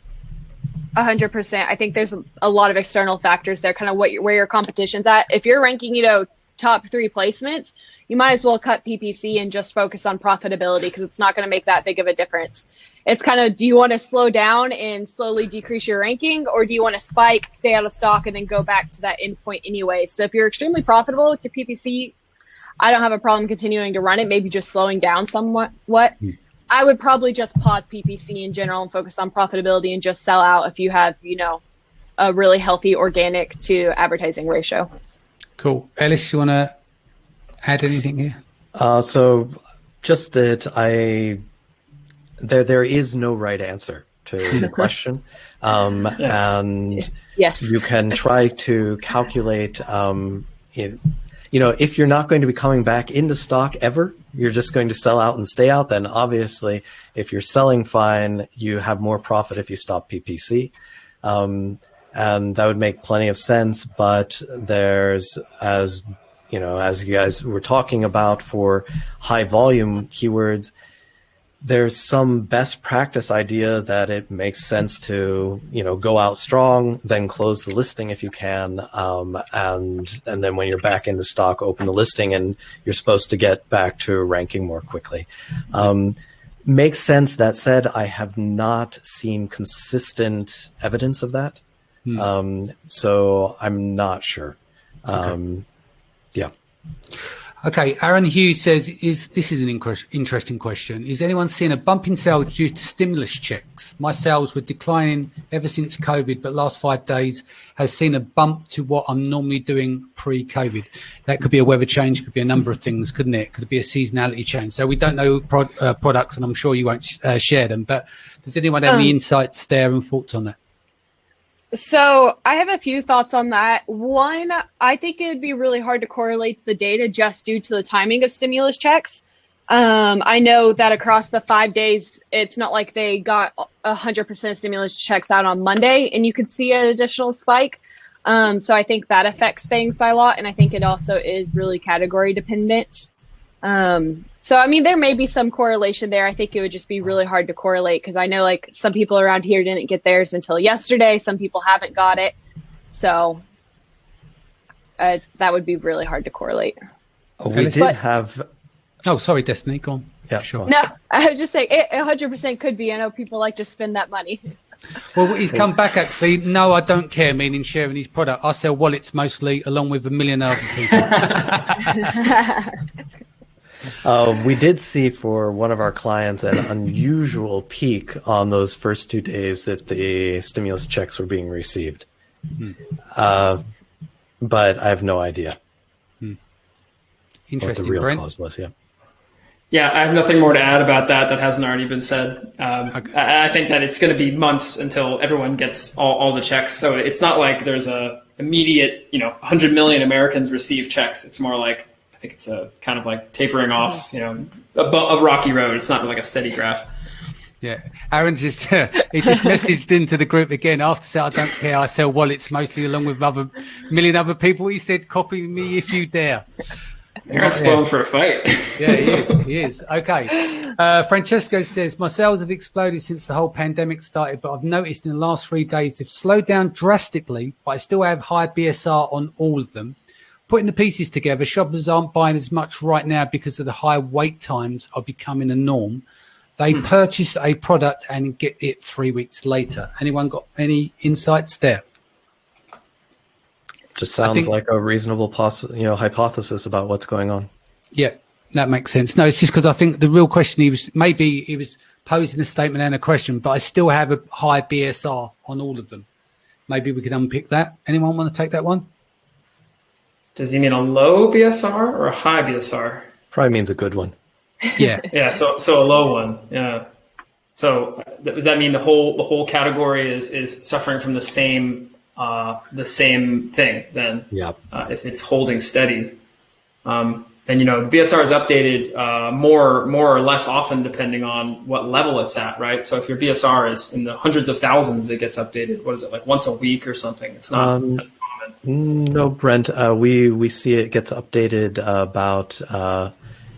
100%. I think there's a lot of external factors there, kind of where your competition's at. If you're ranking, top 3 placements, you might as well cut PPC and just focus on profitability because it's not going to make that big of a difference. It's kind of, do you want to slow down and slowly decrease your ranking, or do you want to spike, stay out of stock, and then go back to that endpoint anyway? So if you're extremely profitable with your PPC, I don't have a problem continuing to run it, maybe just slowing down somewhat. I would probably just pause PPC in general and focus on profitability and just sell out if you have, a really healthy organic to advertising ratio. Cool. Ellis, you want to add anything here? So just that there is no right answer to the question. And yes, you can try to calculate, if you're not going to be coming back into stock ever, you're just going to sell out and stay out, then obviously if you're selling fine, you have more profit if you stop PPC. And that would make plenty of sense, but there's, as you guys were talking about for high volume keywords, there's some best practice idea that it makes sense to, go out strong, then close the listing if you can. And then when you're back into stock, open the listing, and you're supposed to get back to ranking more quickly. Makes sense. That said, I have not seen consistent evidence of that. So I'm not sure. Yeah. Okay, Aaron Hughes says, this is an interesting question. Is anyone seeing a bump in sales due to stimulus checks? My sales were declining ever since COVID, but last 5 days has seen a bump to what I'm normally doing pre-COVID. That could be a weather change, could be a number of things, couldn't it? Could be a seasonality change. So we don't know products, and I'm sure you won't share them, but does anyone have any insights there and thoughts on that? So I have a few thoughts on that. One, I think it would be really hard to correlate the data just due to the timing of stimulus checks. I know that across the 5 days, it's not like they got 100% of stimulus checks out on Monday and you could see an additional spike. So I think that affects things by a lot. And I think it also is really category dependent. There may be some correlation there. I think it would just be really hard to correlate because I know some people around here didn't get theirs until yesterday. Some people haven't got it. So that would be really hard to correlate. We did have... Oh, sorry, Destiny. Go on. Yeah, sure. No, I was just saying it 100% could be. I know people like to spend that money. Well, he's come back actually. No, I don't care, meaning sharing his product. I sell wallets mostly, along with 1 million other people. We did see for one of our clients an unusual peak on those first 2 days that the stimulus checks were being received. But I have no idea Interesting, what the real Brent. cause was. Yeah. Yeah, I have nothing more to add about that hasn't already been said. Okay. I think that it's going to be months until everyone gets all the checks. So it's not like there's a immediate, 100 million Americans receive checks. It's more like, I think it's a kind of like tapering off, a rocky road. It's not like a steady graph. Yeah, Aaron just he just messaged into the group again. After say I don't care, I sell wallets mostly along with 1 million other people. He said, "Copy me if you dare." Aaron's spoiled for a fight. Yeah, he is. Okay. Francesco says, my sales have exploded since the whole pandemic started, but I've noticed in the last 3 days they've slowed down drastically, but I still have high BSR on all of them. Putting the pieces together, shoppers aren't buying as much right now because of the high wait times are becoming a norm. They purchase a product and get it 3 weeks later. Anyone got any insights there? Just sounds like a reasonable hypothesis about what's going on. Yeah, that makes sense. No, it's just because I think the real question he was posing a statement and a question, but I still have a high BSR on all of them. Maybe we could unpick that. Anyone want to take that one? Does he mean a low BSR or a high BSR? Probably means a good one. Yeah. Yeah. So a low one. Yeah. So does that mean the whole category is suffering from the same thing then? Yeah. If it's holding steady, and the BSR is updated more or less often depending on what level it's at, right? So if your BSR is in the hundreds of thousands, it gets updated. What is it, like once a week or something? It's not as common. No, Brent. We see it gets updated about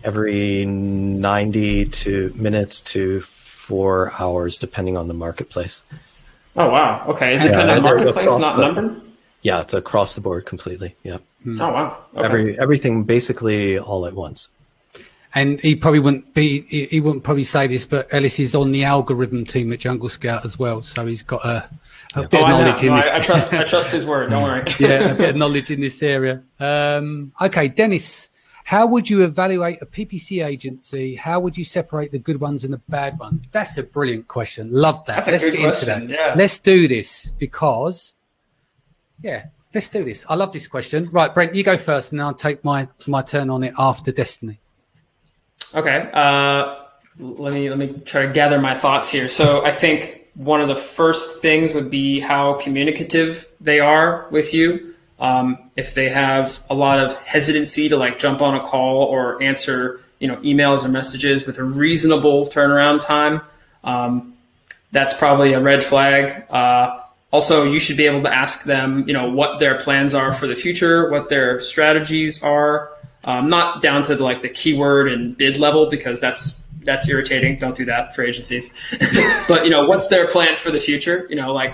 every 90 minutes to 4 hours, depending on the marketplace. Oh wow. Okay. Is it kind of marketplace, not numbered? Yeah, it's across the board completely. Yeah. Oh wow. Okay. Everything basically all at once. And he wouldn't probably say this, but Ellis is on the algorithm team at Jungle Scout as well, so he's got a bit of knowledge in this. I trust his word. Don't worry. Yeah, a bit of knowledge in this area. Okay, Dennis, how would you evaluate a PPC agency? How would you separate the good ones and the bad ones? That's a brilliant question. Love that. Let's get into that. Yeah. Let's do this because, let's do this. I love this question. Right, Brent, you go first, and I'll take my turn on it after Destiny. Okay. Let me try to gather my thoughts here. So I think one of the first things would be how communicative they are with you. If they have a lot of hesitancy to like jump on a call or answer, emails or messages with a reasonable turnaround time, that's probably a red flag. Also, you should be able to ask them, what their plans are for the future, what their strategies are. Not down to the keyword and bid level, because that's irritating. Don't do that for agencies. But what's their plan for the future?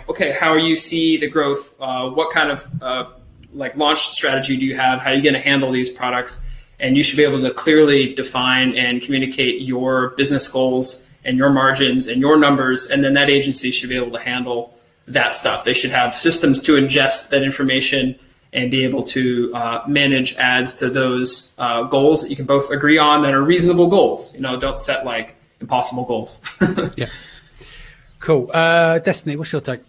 Okay, how you see the growth? What kind of launch strategy do you have? How are you going to handle these products? And you should be able to clearly define and communicate your business goals and your margins and your numbers. And then that agency should be able to handle that stuff. They should have systems to ingest that information and be able to manage ads to those goals that you can both agree on that are reasonable goals. Don't set impossible goals. Yeah. Cool. Destiny, what's your take?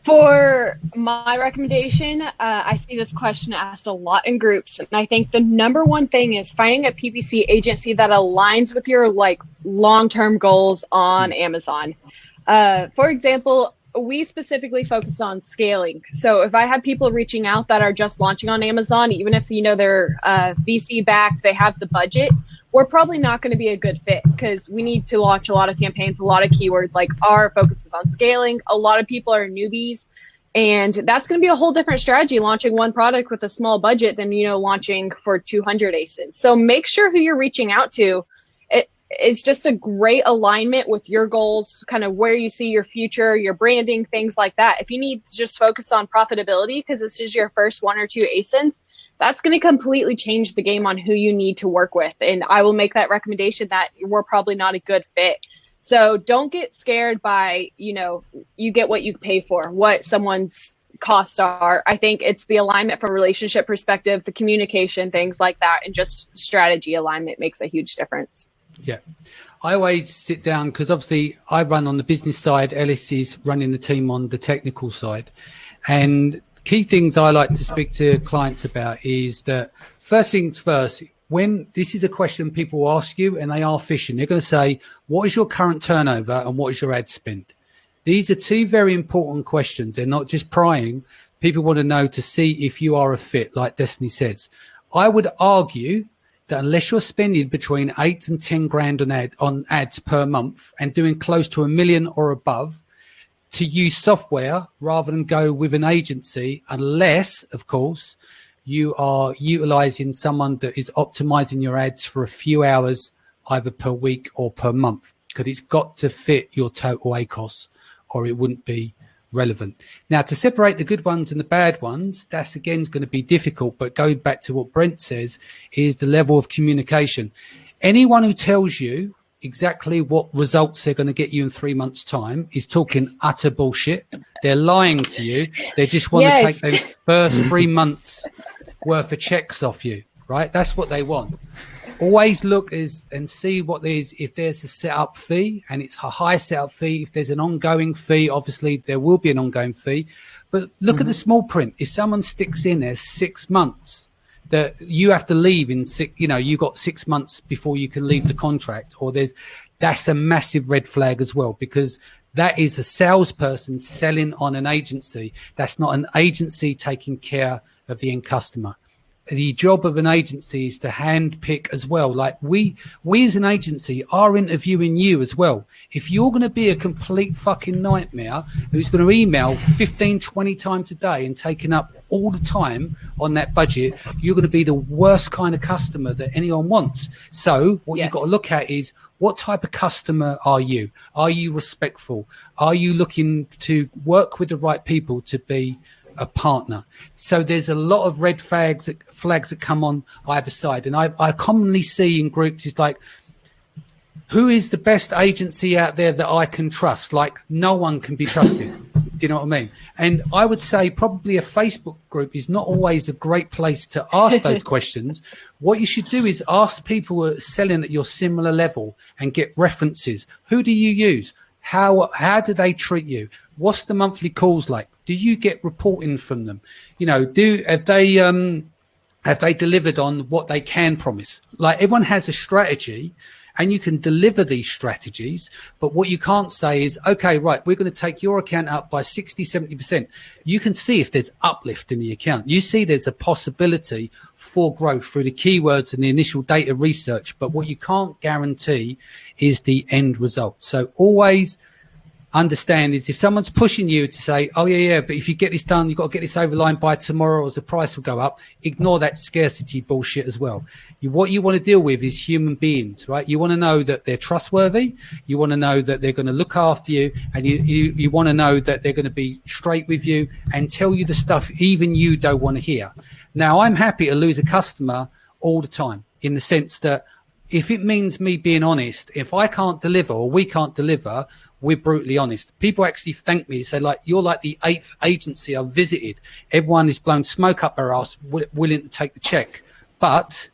For my recommendation, I see this question asked a lot in groups, and I think the number one thing is finding a PPC agency that aligns with your long-term goals on Amazon. For example, we specifically focus on scaling. So if I have people reaching out that are just launching on Amazon, even if they're VC backed, they have the budget, we're probably not going to be a good fit because we need to launch a lot of campaigns, a lot of keywords. Our focus is on scaling. A lot of people are newbies, and that's going to be a whole different strategy, launching one product with a small budget than launching for 200 ASINs. So make sure who you're reaching out to. It's just a great alignment with your goals, kind of where you see your future, your branding, things like that. If you need to just focus on profitability because this is your first 1 or 2 ASINs, that's going to completely change the game on who you need to work with. And I will make that recommendation that we're probably not a good fit. So don't get scared by, you get what you pay for, what someone's costs are. I think it's the alignment from a relationship perspective, the communication, things like that, and just strategy alignment makes a huge difference. Yeah. I always sit down because obviously I run on the business side. Ellis is running the team on the technical side. And key things I like to speak to clients about is that first things first, when this is a question people ask you and they are fishing, they're going to say, what is your current turnover and what is your ad spend? These are 2 very important questions. They're not just prying. People want to know to see if you are a fit, like Destiny says. I would argue that unless you're spending between 8 and 10 grand on ads per month and doing close to $1 million or above, to use software rather than go with an agency, unless, of course, you are utilizing someone that is optimizing your ads for a few hours, either per week or per month, because it's got to fit your total ACOS, or it wouldn't be relevant. Now, to separate the good ones and the bad ones, that's again going to be difficult. But going back to what Brent says, is the level of communication. Anyone who tells you exactly what results they're going to get you in 3 months' time is talking utter bullshit. They're lying to you. They just want to take their first 3 months worth of checks off you, right? That's what they want. Always look and see what there is. If there's a setup fee, and it's a high setup fee, if there's an ongoing fee, obviously there will be an ongoing fee. But look at the small print. If someone sticks in there 6 months, that you have to leave in you got 6 months before you can leave the contract, or that's a massive red flag as well, because that is a salesperson selling on an agency. That's not an agency taking care of the end customer. The job of an agency is to hand pick as well. Like we as an agency are interviewing you as well. If you're going to be a complete fucking nightmare who's going to email 15, 20 times a day and taking up all the time on that budget, you're going to be the worst kind of customer that anyone wants. So what you've got to look at is, what type of customer are you? Are you respectful? Are you looking to work with the right people to be a partner? So there's a lot of red flags that come on either side. And I commonly see in groups is like, who is the best agency out there that I can trust? Like, no one can be trusted. Do you know what I mean? And I would say probably a Facebook group is not always a great place to ask those questions. What you should do is ask people who are selling at your similar level and get references. Who do you use? How do they treat you? What's the monthly calls like? Do you get reporting from them? You know, have they delivered on what they can promise? Like, everyone has a strategy, and you can deliver these strategies. But what you can't say is, okay, right, we're going to take your account up by 60, 70%. You can see if there's uplift in the account. You see there's a possibility for growth through the keywords and the initial data research. But what you can't guarantee is the end result. So always understand is, if someone's pushing you to say, oh yeah, but if you get this done, you've got to get this over the line by tomorrow, or the price will go up, ignore that scarcity bullshit as well. What you want to deal with is human beings, right? You want to know that they're trustworthy. You want to know that they're going to look after you, and you want to know that they're going to be straight with you and tell you the stuff even you don't want to hear. Now, I'm happy to lose a customer all the time, in the sense that if it means me being honest, if I can't deliver or we can't deliver, we're brutally honest. People actually thank me, say, like, you're like the 8th agency I've visited. Everyone is blown smoke up their ass, willing to take the check. But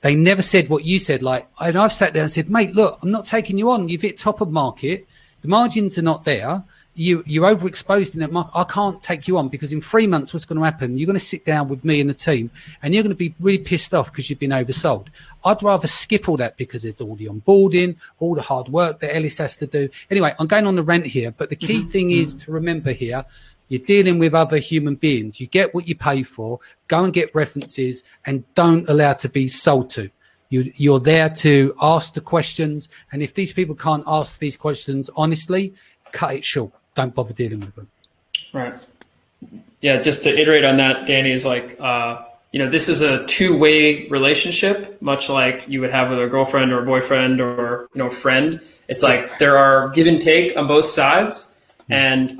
they never said what you said. Like, and I've sat there and said, mate, look, I'm not taking you on. You've hit top of market. The margins are not there. You're overexposed in that market. I can't take you on, because in 3 months, what's going to happen? You're going to sit down with me and the team, and you're going to be really pissed off because you've been oversold. I'd rather skip all that, because there's all the onboarding, all the hard work that Ellis has to do. Anyway, I'm going on the rant here, but the key thing is to remember here, you're dealing with other human beings. You get what you pay for. Go and get references, and don't allow to be sold to. You're there to ask the questions, and if these people can't ask these questions honestly, cut it short. Don't bother dealing with them. Right. Yeah, just to iterate on that, Danny, is like, this is a two-way relationship, much like you would have with a girlfriend or a boyfriend or, friend. It's like there are give and take on both sides, and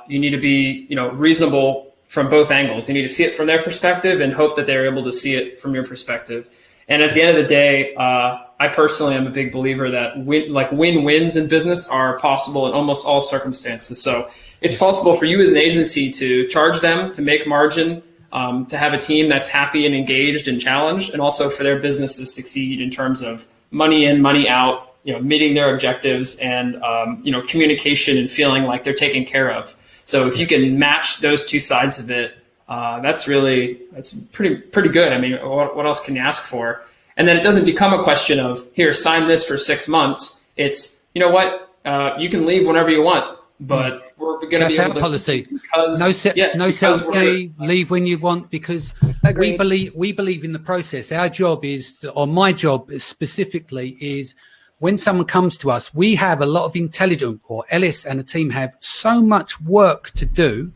you need to be, reasonable from both angles. You need to see it from their perspective and hope that they're able to see it from your perspective. And at the end of the day, I personally am a big believer that win-wins in business are possible in almost all circumstances. So it's possible for you as an agency to charge them, to make margin, to have a team that's happy and engaged and challenged, and also for their business to succeed in terms of money in, money out, meeting their objectives, and communication and feeling like they're taken care of. So if you can match those two sides of it, that's pretty good. I mean, what else can you ask for? And then it doesn't become a question of, here, sign this for 6 months. It's, you know what, you can leave whenever you want, but we're going to be able to policy. No self-pay, leave when you want, because we believe in the process. Our job is, or my job specifically is, when someone comes to us, we have a lot of intelligence, or Ellis and the team have so much work to do,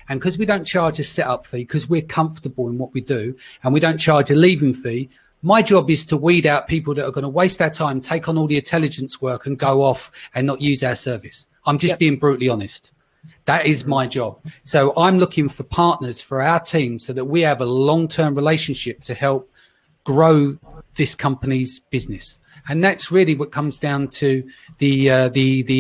And because we don't charge a setup fee, because we're comfortable in what we do, and we don't charge a leaving fee, my job is to weed out people that are going to waste our time, take on all the intelligence work and go off and not use our service. I'm just being brutally honest. That is my job. So I'm looking for partners for our team so that we have a long-term relationship to help grow this company's business. And that's really what comes down to the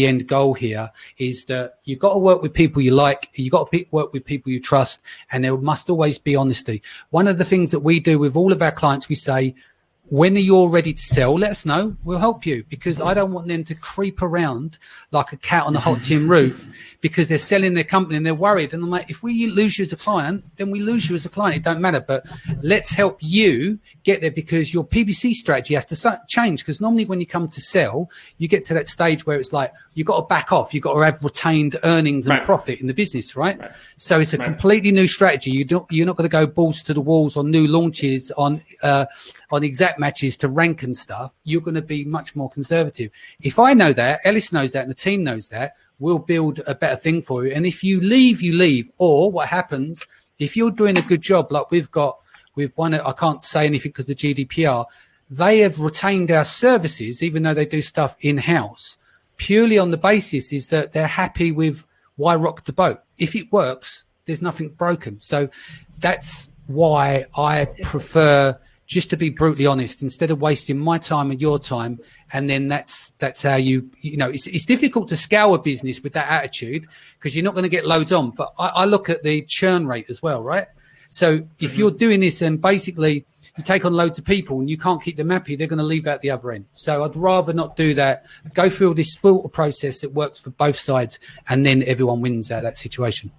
end goal here, is that you've got to work with people you like, you've got to work with people you trust, and there must always be honesty. One of the things that we do with all of our clients, we say, when are you all ready to sell? Let us know. We'll help you, because I don't want them to creep around like a cat on a hot tin roof because they're selling their company and they're worried. And I'm like, if we lose you as a client, then we lose you as a client. It don't matter. But let's help you get there, because your PPC strategy has to change. Because normally when you come to sell, you get to that stage where it's like you've got to back off. You've got to have retained earnings and profit in the business, right? So it's a completely new strategy. You're not going to go balls to the walls on new launches, on exact matches to rank and stuff. You're going to be much more conservative. If I know that, Ellis knows that, and the team knows that, we'll build a better thing for you. And if you leave, you leave. Or what happens, if you're doing a good job, like we've one, I can't say anything because of GDPR, they have retained our services, even though they do stuff in-house, purely on the basis is that they're happy with why rock the boat. If it works, there's nothing broken. So that's why I prefer just to be brutally honest, instead of wasting my time and your time. And then that's how it's difficult to scale a business with that attitude, because you're not going to get loads on. But I look at the churn rate as well, right? So if you're doing this and basically you take on loads of people and you can't keep them happy, they're going to leave out the other end. So I'd rather not do that. Go through this filter process that works for both sides, and then everyone wins out of that situation.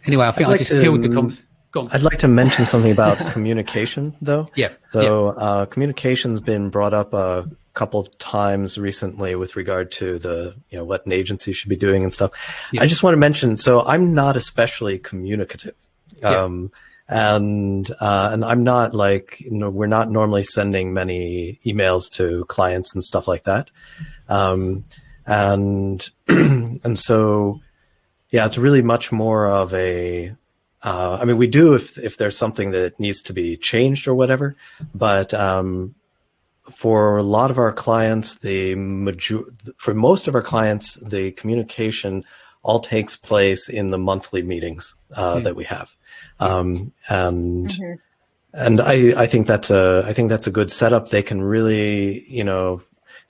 Anyway, I think I just killed the conversation. I'd like to mention something about communication, though. So communication's been brought up a couple of times recently with regard to the, what an agency should be doing and stuff. I just want to mention, so I'm not especially communicative. And I'm not like, we're not normally sending many emails to clients and stuff like that. And so, it's really much more of a, we do if there's something that needs to be changed or whatever, but for a lot of our clients, for most of our clients, the communication all takes place in the monthly meetings that we have, and I think that's a good setup. They can really,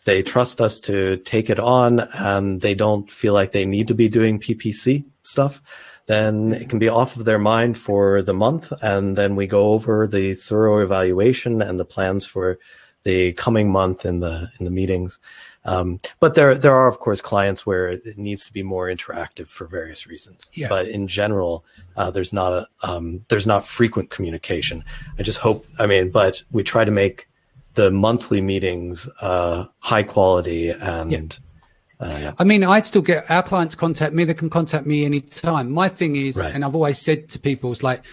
they trust us to take it on, and they don't feel like they need to be doing PPC stuff, then it can be off of their mind for the month, and then we go over the thorough evaluation and the plans for the coming month in the meetings. But there are of course clients where it needs to be more interactive for various reasons. But in general, there's not frequent communication. I just hope, but we try to make the monthly meetings high quality and. I'd still get our clients contact me. They can contact me anytime. My thing is, and I've always said to people, it's like,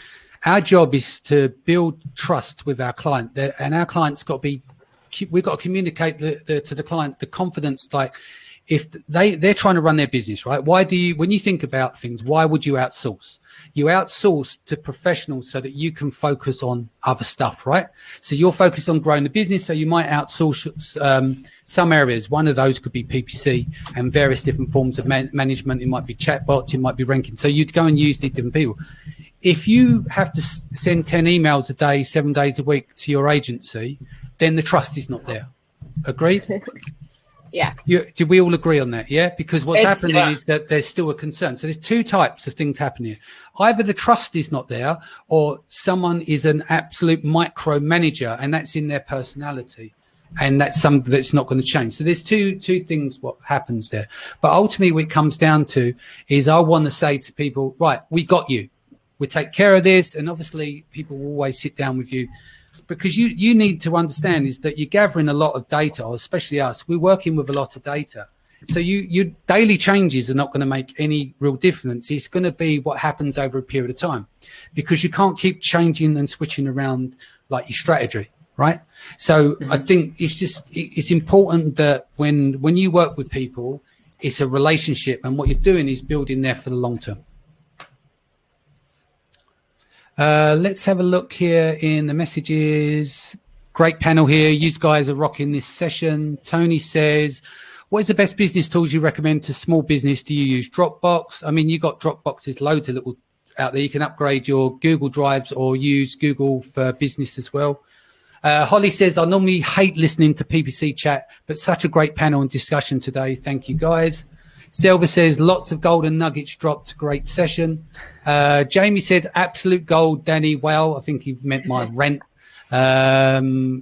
our job is to build trust with our client, and our client's got to be, we've got to communicate to the client the confidence, like if they're trying to run their business, right? When you think about things, why would you outsource? You outsource to professionals so that you can focus on other stuff, right? So you're focused on growing the business, so you might outsource some areas. One of those could be PPC and various different forms of management. It might be chatbots, it might be ranking. So you'd go and use these different people. If you have to send 10 emails a day, 7 days a week to your agency, then the trust is not there. Agreed? Yeah. Do we all agree on that? Yeah. Because what's happening is that there's still a concern. So there's two types of things happening here. Either the trust is not there, or someone is an absolute micromanager, and that's in their personality. And that's something that's not going to change. So there's two things what happens there. But ultimately what it comes down to is I want to say to people, right, we got you. We take care of this. And obviously people will always sit down with you, because you need to understand is that you're gathering a lot of data, or especially us, we're working with a lot of data. So your daily changes are not going to make any real difference. It's going to be what happens over a period of time, because you can't keep changing and switching around like your strategy, right? So I think it's important that when you work with people, it's a relationship, and what you're doing is building there for the long term. Let's have a look here in the messages. Great panel here. You guys are rocking this session. Tony says, what is the best business tools you recommend to small business? Do you use Dropbox? I mean, you got Dropboxes, loads of little out there. You can upgrade your Google Drives or use Google for Business as well. Holly says, I normally hate listening to PPC chat, but such a great panel and discussion today. Thank you, guys. Selva says, lots of golden nuggets dropped. Great session. Jamie says, absolute gold, Danny. Wow, I think he meant my rent. Okay,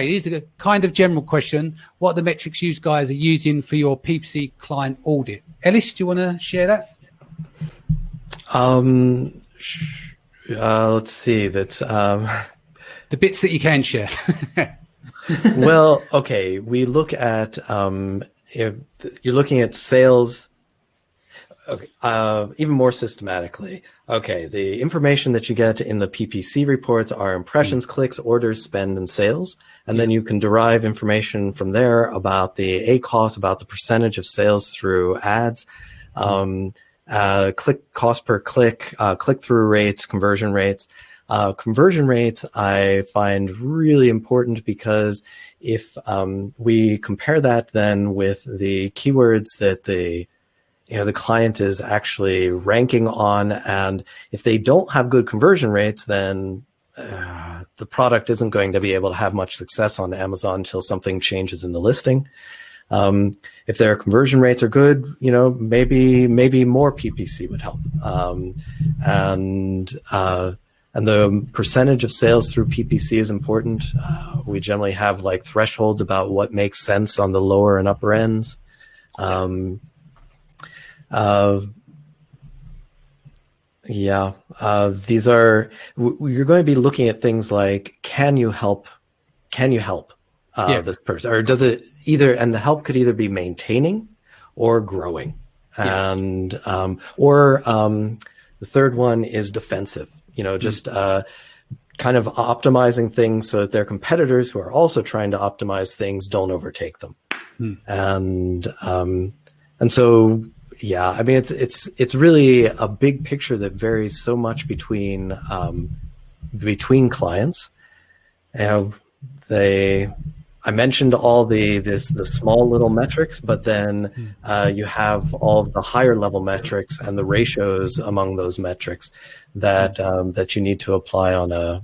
here's a kind of general question. What are the metrics you guys are using for your PPC client audit? Ellis, do you want to share that? Let's see. That's the bits that you can share. Well, okay. We look at if you're looking at sales. Okay, even more systematically. Okay, the information that you get in the PPC reports are impressions, clicks, orders, spend, and sales. And then you can derive information from there about the ACoS, about the percentage of sales through ads, click cost per click, click-through rates, conversion rates. Conversion rates I find really important because if we compare that then with the keywords that the client is actually ranking on, and if they don't have good conversion rates, then the product isn't going to be able to have much success on Amazon until something changes in the listing. If their conversion rates are good, maybe more PPC would help. And the percentage of sales through PPC is important. We generally have like thresholds about what makes sense on the lower and upper ends. These are, you're going to be looking at things like, can you help this person, or does it either, and the help could either be maintaining or growing. And, the third one is defensive, just, kind of optimizing things so that their competitors who are also trying to optimize things don't overtake them. And so, yeah, I mean, it's really a big picture that varies so much between clients. I mentioned all the small little metrics, but then you have all of the higher level metrics and the ratios among those metrics that you need to apply on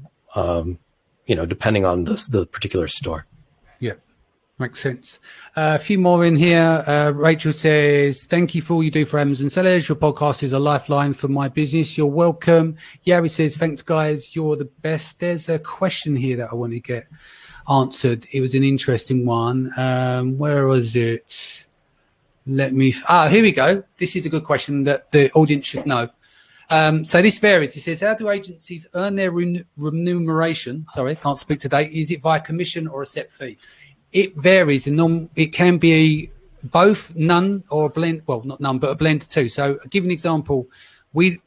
depending on the particular store. Yeah. Makes sense. A few more in here. Rachel says, thank you for all you do for Amazon sellers. Your podcast is a lifeline for my business. You're welcome. Yari says, thanks, guys. You're the best. There's a question here that I want to get answered. It was an interesting one. Where was it? Here we go. This is a good question that the audience should know. So this varies. It says, how do agencies earn their remuneration? Sorry, can't speak today. Is it via commission or a set fee? It varies, and it can be both, none, or a blend. Well, not none, but a blend of two. So, I'll give an example. We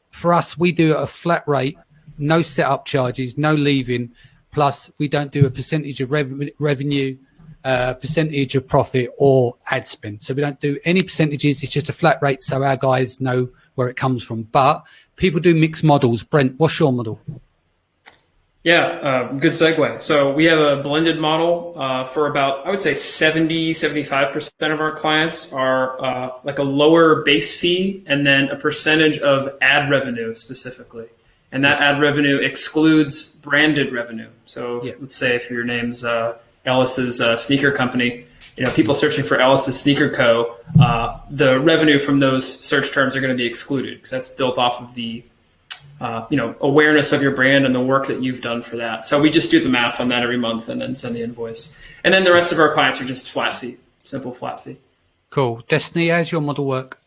do a flat rate, no setup charges, no leaving. Plus, we don't do a percentage of revenue, percentage of profit, or ad spend. So we don't do any percentages. It's just a flat rate, so our guys know where it comes from. But people do mixed models. Brent, what's your model? Yeah, good segue. So we have a blended model for about, I would say 75% of our clients are like a lower base fee and then a percentage of ad revenue specifically. And that ad revenue excludes branded revenue. So let's say if your name's Ellis's sneaker company, people searching for Ellis's Sneaker Co., the revenue from those search terms are going to be excluded because that's built off of the awareness of your brand and the work that you've done for that. So we just do the math on that every month and then send the invoice. And then the rest of our clients are just flat fee, simple flat fee. Cool. Destiny, how's your model work?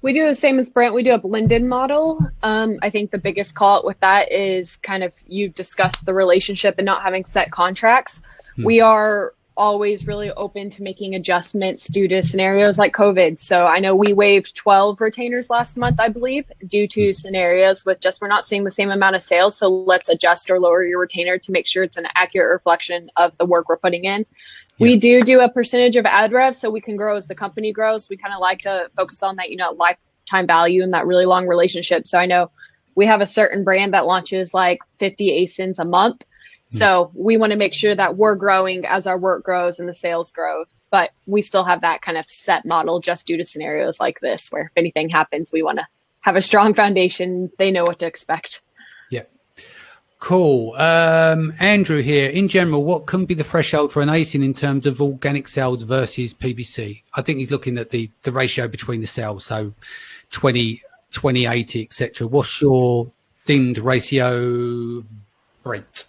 We do the same as Brent. We do a blended model. I think the biggest call out with that is kind of, you discussed the relationship and not having set contracts. We are always really open to making adjustments due to scenarios like COVID. So I know we waived 12 retainers last month, I believe, due to scenarios with just, we're not seeing the same amount of sales. So let's adjust or lower your retainer to make sure it's an accurate reflection of the work we're putting in. We do a percentage of ad rev so we can grow as the company grows. We kind of like to focus on that, lifetime value and that really long relationship. So I know we have a certain brand that launches like 50 ASINs a month. So we want to make sure that we're growing as our work grows and the sales grows, but we still have that kind of set model just due to scenarios like this, where if anything happens, we want to have a strong foundation. They know what to expect. Yeah. Cool. Andrew here, in general, what can be the threshold for an ASIN in terms of organic sales versus PPC? I think he's looking at the ratio between the sales. So 20, 80, etc. What's your deemed ratio, Brent?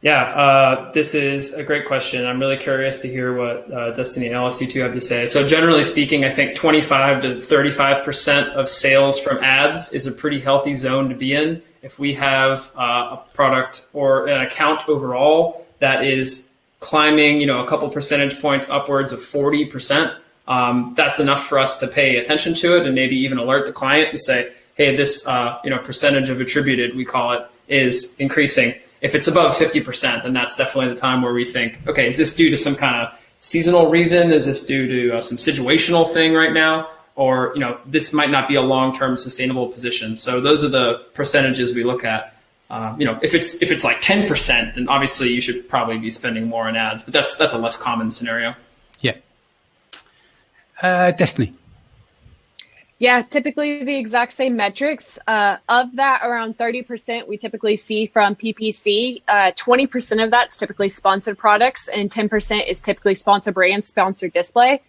Yeah, this is a great question. I'm really curious to hear what Destiny and LSU2 have to say. So generally speaking, I think 25 to 35% of sales from ads is a pretty healthy zone to be in. If we have a product or an account overall that is climbing, a couple percentage points upwards of 40%, that's enough for us to pay attention to it and maybe even alert the client and say, hey, this percentage of attributed, we call it, is increasing. If it's above 50%, then that's definitely the time where we think, okay, is this due to some kind of seasonal reason? Is this due to some situational thing right now? Or, this might not be a long-term sustainable position. So those are the percentages we look at. If it's like 10%, then obviously you should probably be spending more on ads, but that's a less common scenario. Yeah. Destiny. Yeah, typically the exact same metrics. Of that, around 30% we typically see from PPC. 20% of that's typically sponsored products, and 10% is typically sponsored brand, sponsored display.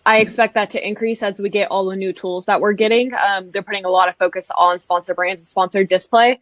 I expect that to increase as we get all the new tools that we're getting. They're putting a lot of focus on sponsored brands and sponsored display.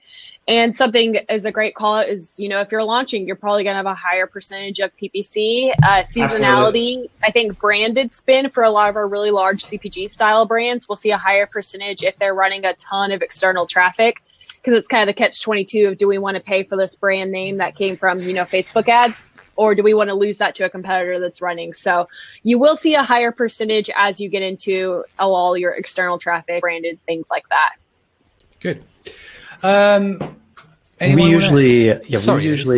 And something is a great call is, if you're launching, you're probably going to have a higher percentage of PPC. Seasonality, absolutely. I think branded spin for a lot of our really large CPG style brands, we'll see a higher percentage if they're running a ton of external traffic, because it's kind of the catch-22 of, do we want to pay for this brand name that came from, Facebook ads, or do we want to lose that to a competitor that's running? So you will see a higher percentage as you get into all your external traffic, branded things like that. Good. We usually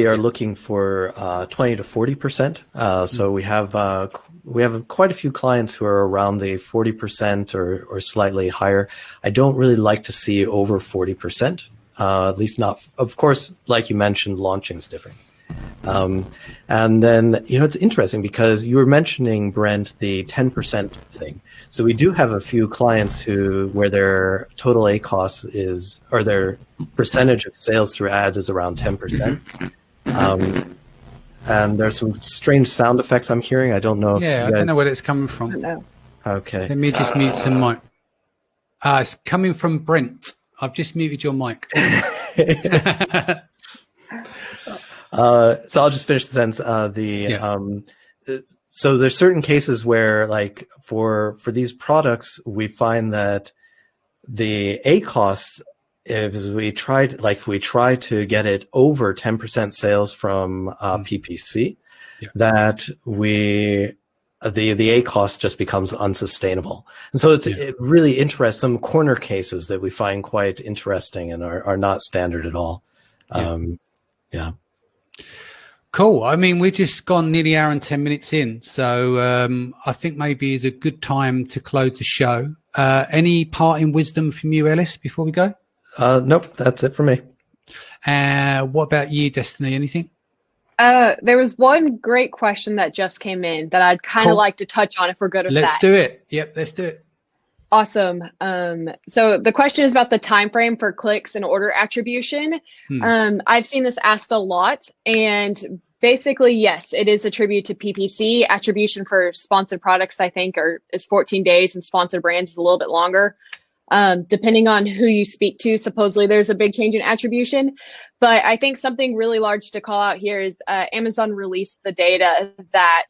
are looking for 20 to 40%. So we have quite a few clients who are around the 40% or slightly higher. I don't really like to see over 40%. At least not. Of course, like you mentioned, launching is different. And then, it's interesting because you were mentioning, Brent, the 10% thing. So we do have a few clients where their total ACOS is, or their percentage of sales through ads is around 10%. And there's some strange sound effects I'm hearing. I don't know if I don't know where it's coming from. I don't know. Okay. Let me just mute some mic. It's coming from Brent. I've just muted your mic. So I'll just finish the sentence. So there's certain cases where, like for these products, we find that the ACOS, if we try to get it over 10% sales from PPC, that the ACOS just becomes unsustainable. And so it really interests some corner cases that we find quite interesting and are not standard at all. Cool. I mean, we've just gone nearly an hour and 10 minutes in. So I think maybe is a good time to close the show. Any parting wisdom from you, Ellis, before we go? Nope, that's it for me. What about you, Destiny? Anything? There was one great question that just came in that I'd kind of like to touch on if we're good with that. Let's do it. Yep, let's do it. Awesome. So the question is about the time frame for clicks and order attribution. I've seen this asked a lot, and basically, yes, it is attributed to PPC. Attribution for sponsored products, I think, is 14 days, and sponsored brands is a little bit longer. Depending on who you speak to, supposedly there's a big change in attribution. But I think something really large to call out here is Amazon released the data that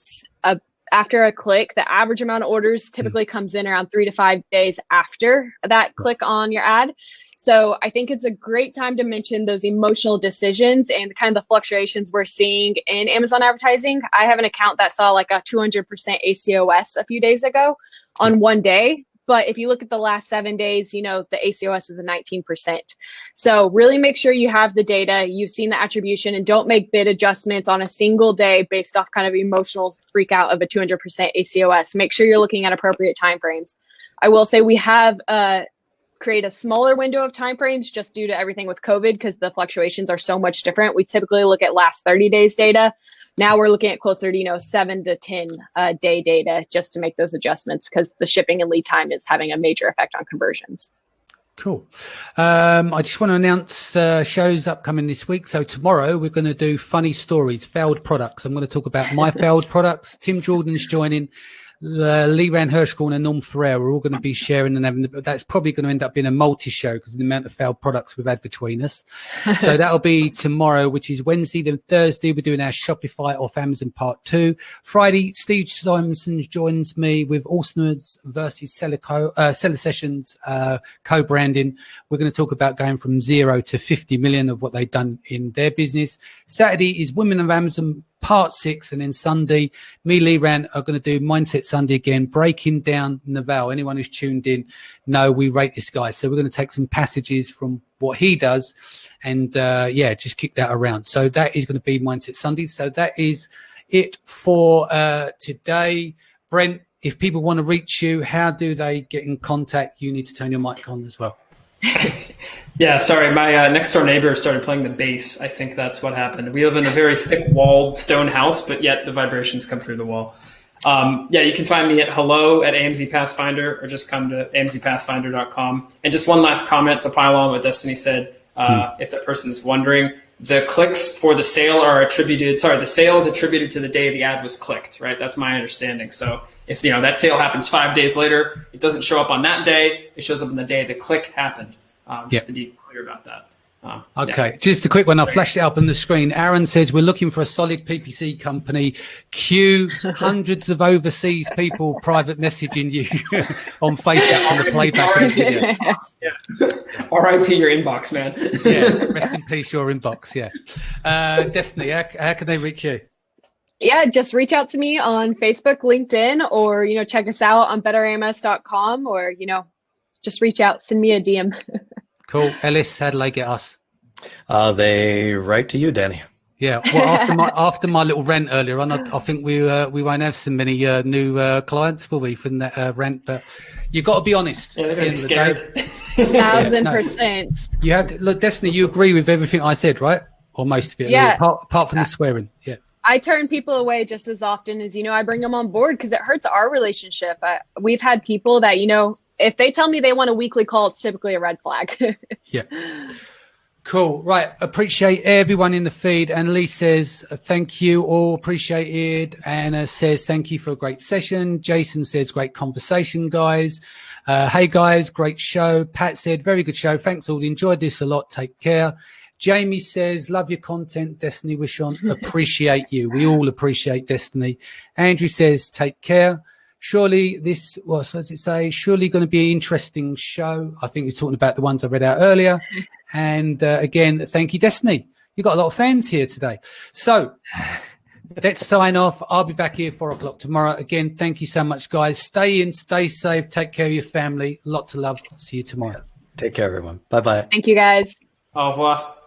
after a click, the average amount of orders typically comes in around 3 to 5 days after that click on your ad. So I think it's a great time to mention those emotional decisions and kind of the fluctuations we're seeing in Amazon advertising. I have an account that saw like a 200% ACOS a few days ago on one day, But if you look at the last 7 days, you know, the ACOS is a 19%. So really make sure you have the data, you've seen the attribution, and don't make bid adjustments on a single day based off kind of emotional freak out of a 200% ACOS. Make sure you're looking at appropriate timeframes. I will say we have create a smaller window of timeframes just due to everything with COVID, because the fluctuations are so much different. We typically look at last 30 days data. Now we're looking at closer to, you know, 7 to 10 day data just to make those adjustments, because the shipping and lead time is having a major effect on conversions. Cool. I just want to announce shows upcoming this week. So tomorrow we're going to do funny stories, failed products. I'm going to talk about my failed products. Tim Jordan's joining. Lee Rand Hirschkorn and Norm Ferrer are all going to be sharing and having, that's probably going to end up being a multi-show because of the amount of failed products we've had between us. So that'll be tomorrow, which is Wednesday. Then Thursday, we're doing our Shopify off Amazon part 2. Friday, Steve Simonson joins me with Awesomeness versus Seller Sessions co-branding. We're going to talk about going from 0 to 50 million of what they've done in their business. Saturday is Women of Amazon part 6, and then Sunday, me, Lee Rand, are going to do Mindset Sunday again, breaking down Naval. Anyone who's tuned in, know we rate this guy. So we're going to take some passages from what he does and, just kick that around. So that is going to be Mindset Sunday. So that is it for today. Brent, if people want to reach you, how do they get in contact? You need to turn your mic on as well. Yeah, sorry. My next door neighbor started playing the bass. I think that's what happened. We live in a very thick walled stone house, but yet the vibrations come through the wall. You can find me at hello@AMZ Pathfinder, or just come to amzpathfinder.com. And just one last comment to pile on what Destiny said. If that person's wondering, the clicks for the sale are attributed, the sale is attributed to the day the ad was clicked, right? That's my understanding. So if that sale happens 5 days later, it doesn't show up on that day. It shows up on the day the click happened. Just to be clear about that. Okay, just a quick one. I'll flash it up on the screen. Aaron says, we're looking for a solid PPC company. Queue hundreds of overseas people private messaging you on Facebook on the playback of the video. RIP your inbox, man. Yeah, rest in peace your inbox, yeah. Destiny, how can they reach you? Yeah, just reach out to me on Facebook, LinkedIn, or, check us out on betterams.com, or, just reach out, send me a DM. Cool. Ellis, how do they get us? They write to you, Danny. Yeah. Well, after my little rant earlier on, I think we won't have so many new clients, will we, from that rant? But you got to be honest. Yeah, they're going to be scared. 1,000%. You have to, look, Destiny. You agree with everything I said, right? Or most of it. Yeah. Apart from the swearing. Yeah. I turn people away just as often as I bring them on board, because it hurts our relationship. We've had people that if they tell me they want a weekly call, it's typically a red flag. Yeah. Cool. Right. Appreciate everyone in the feed. And Lee says, thank you all. Appreciated. Anna says, thank you for a great session. Jason says, great conversation, guys. Hey, guys, great show. Pat said, very good show. Thanks all. Enjoyed this a lot. Take care. Jamie says, love your content, Destiny Wishon. Appreciate you. We all appreciate Destiny. Andrew says, take care. Surely what does it say? Surely going to be an interesting show. I think you're talking about the ones I read out earlier. And again, thank you, Destiny. You've got a lot of fans here today. So let's sign off. I'll be back here 4:00 tomorrow. Again, thank you so much, guys. Stay in, stay safe. Take care of your family. Lots of love. See you tomorrow. Take care, everyone. Bye-bye. Thank you, guys. Au revoir.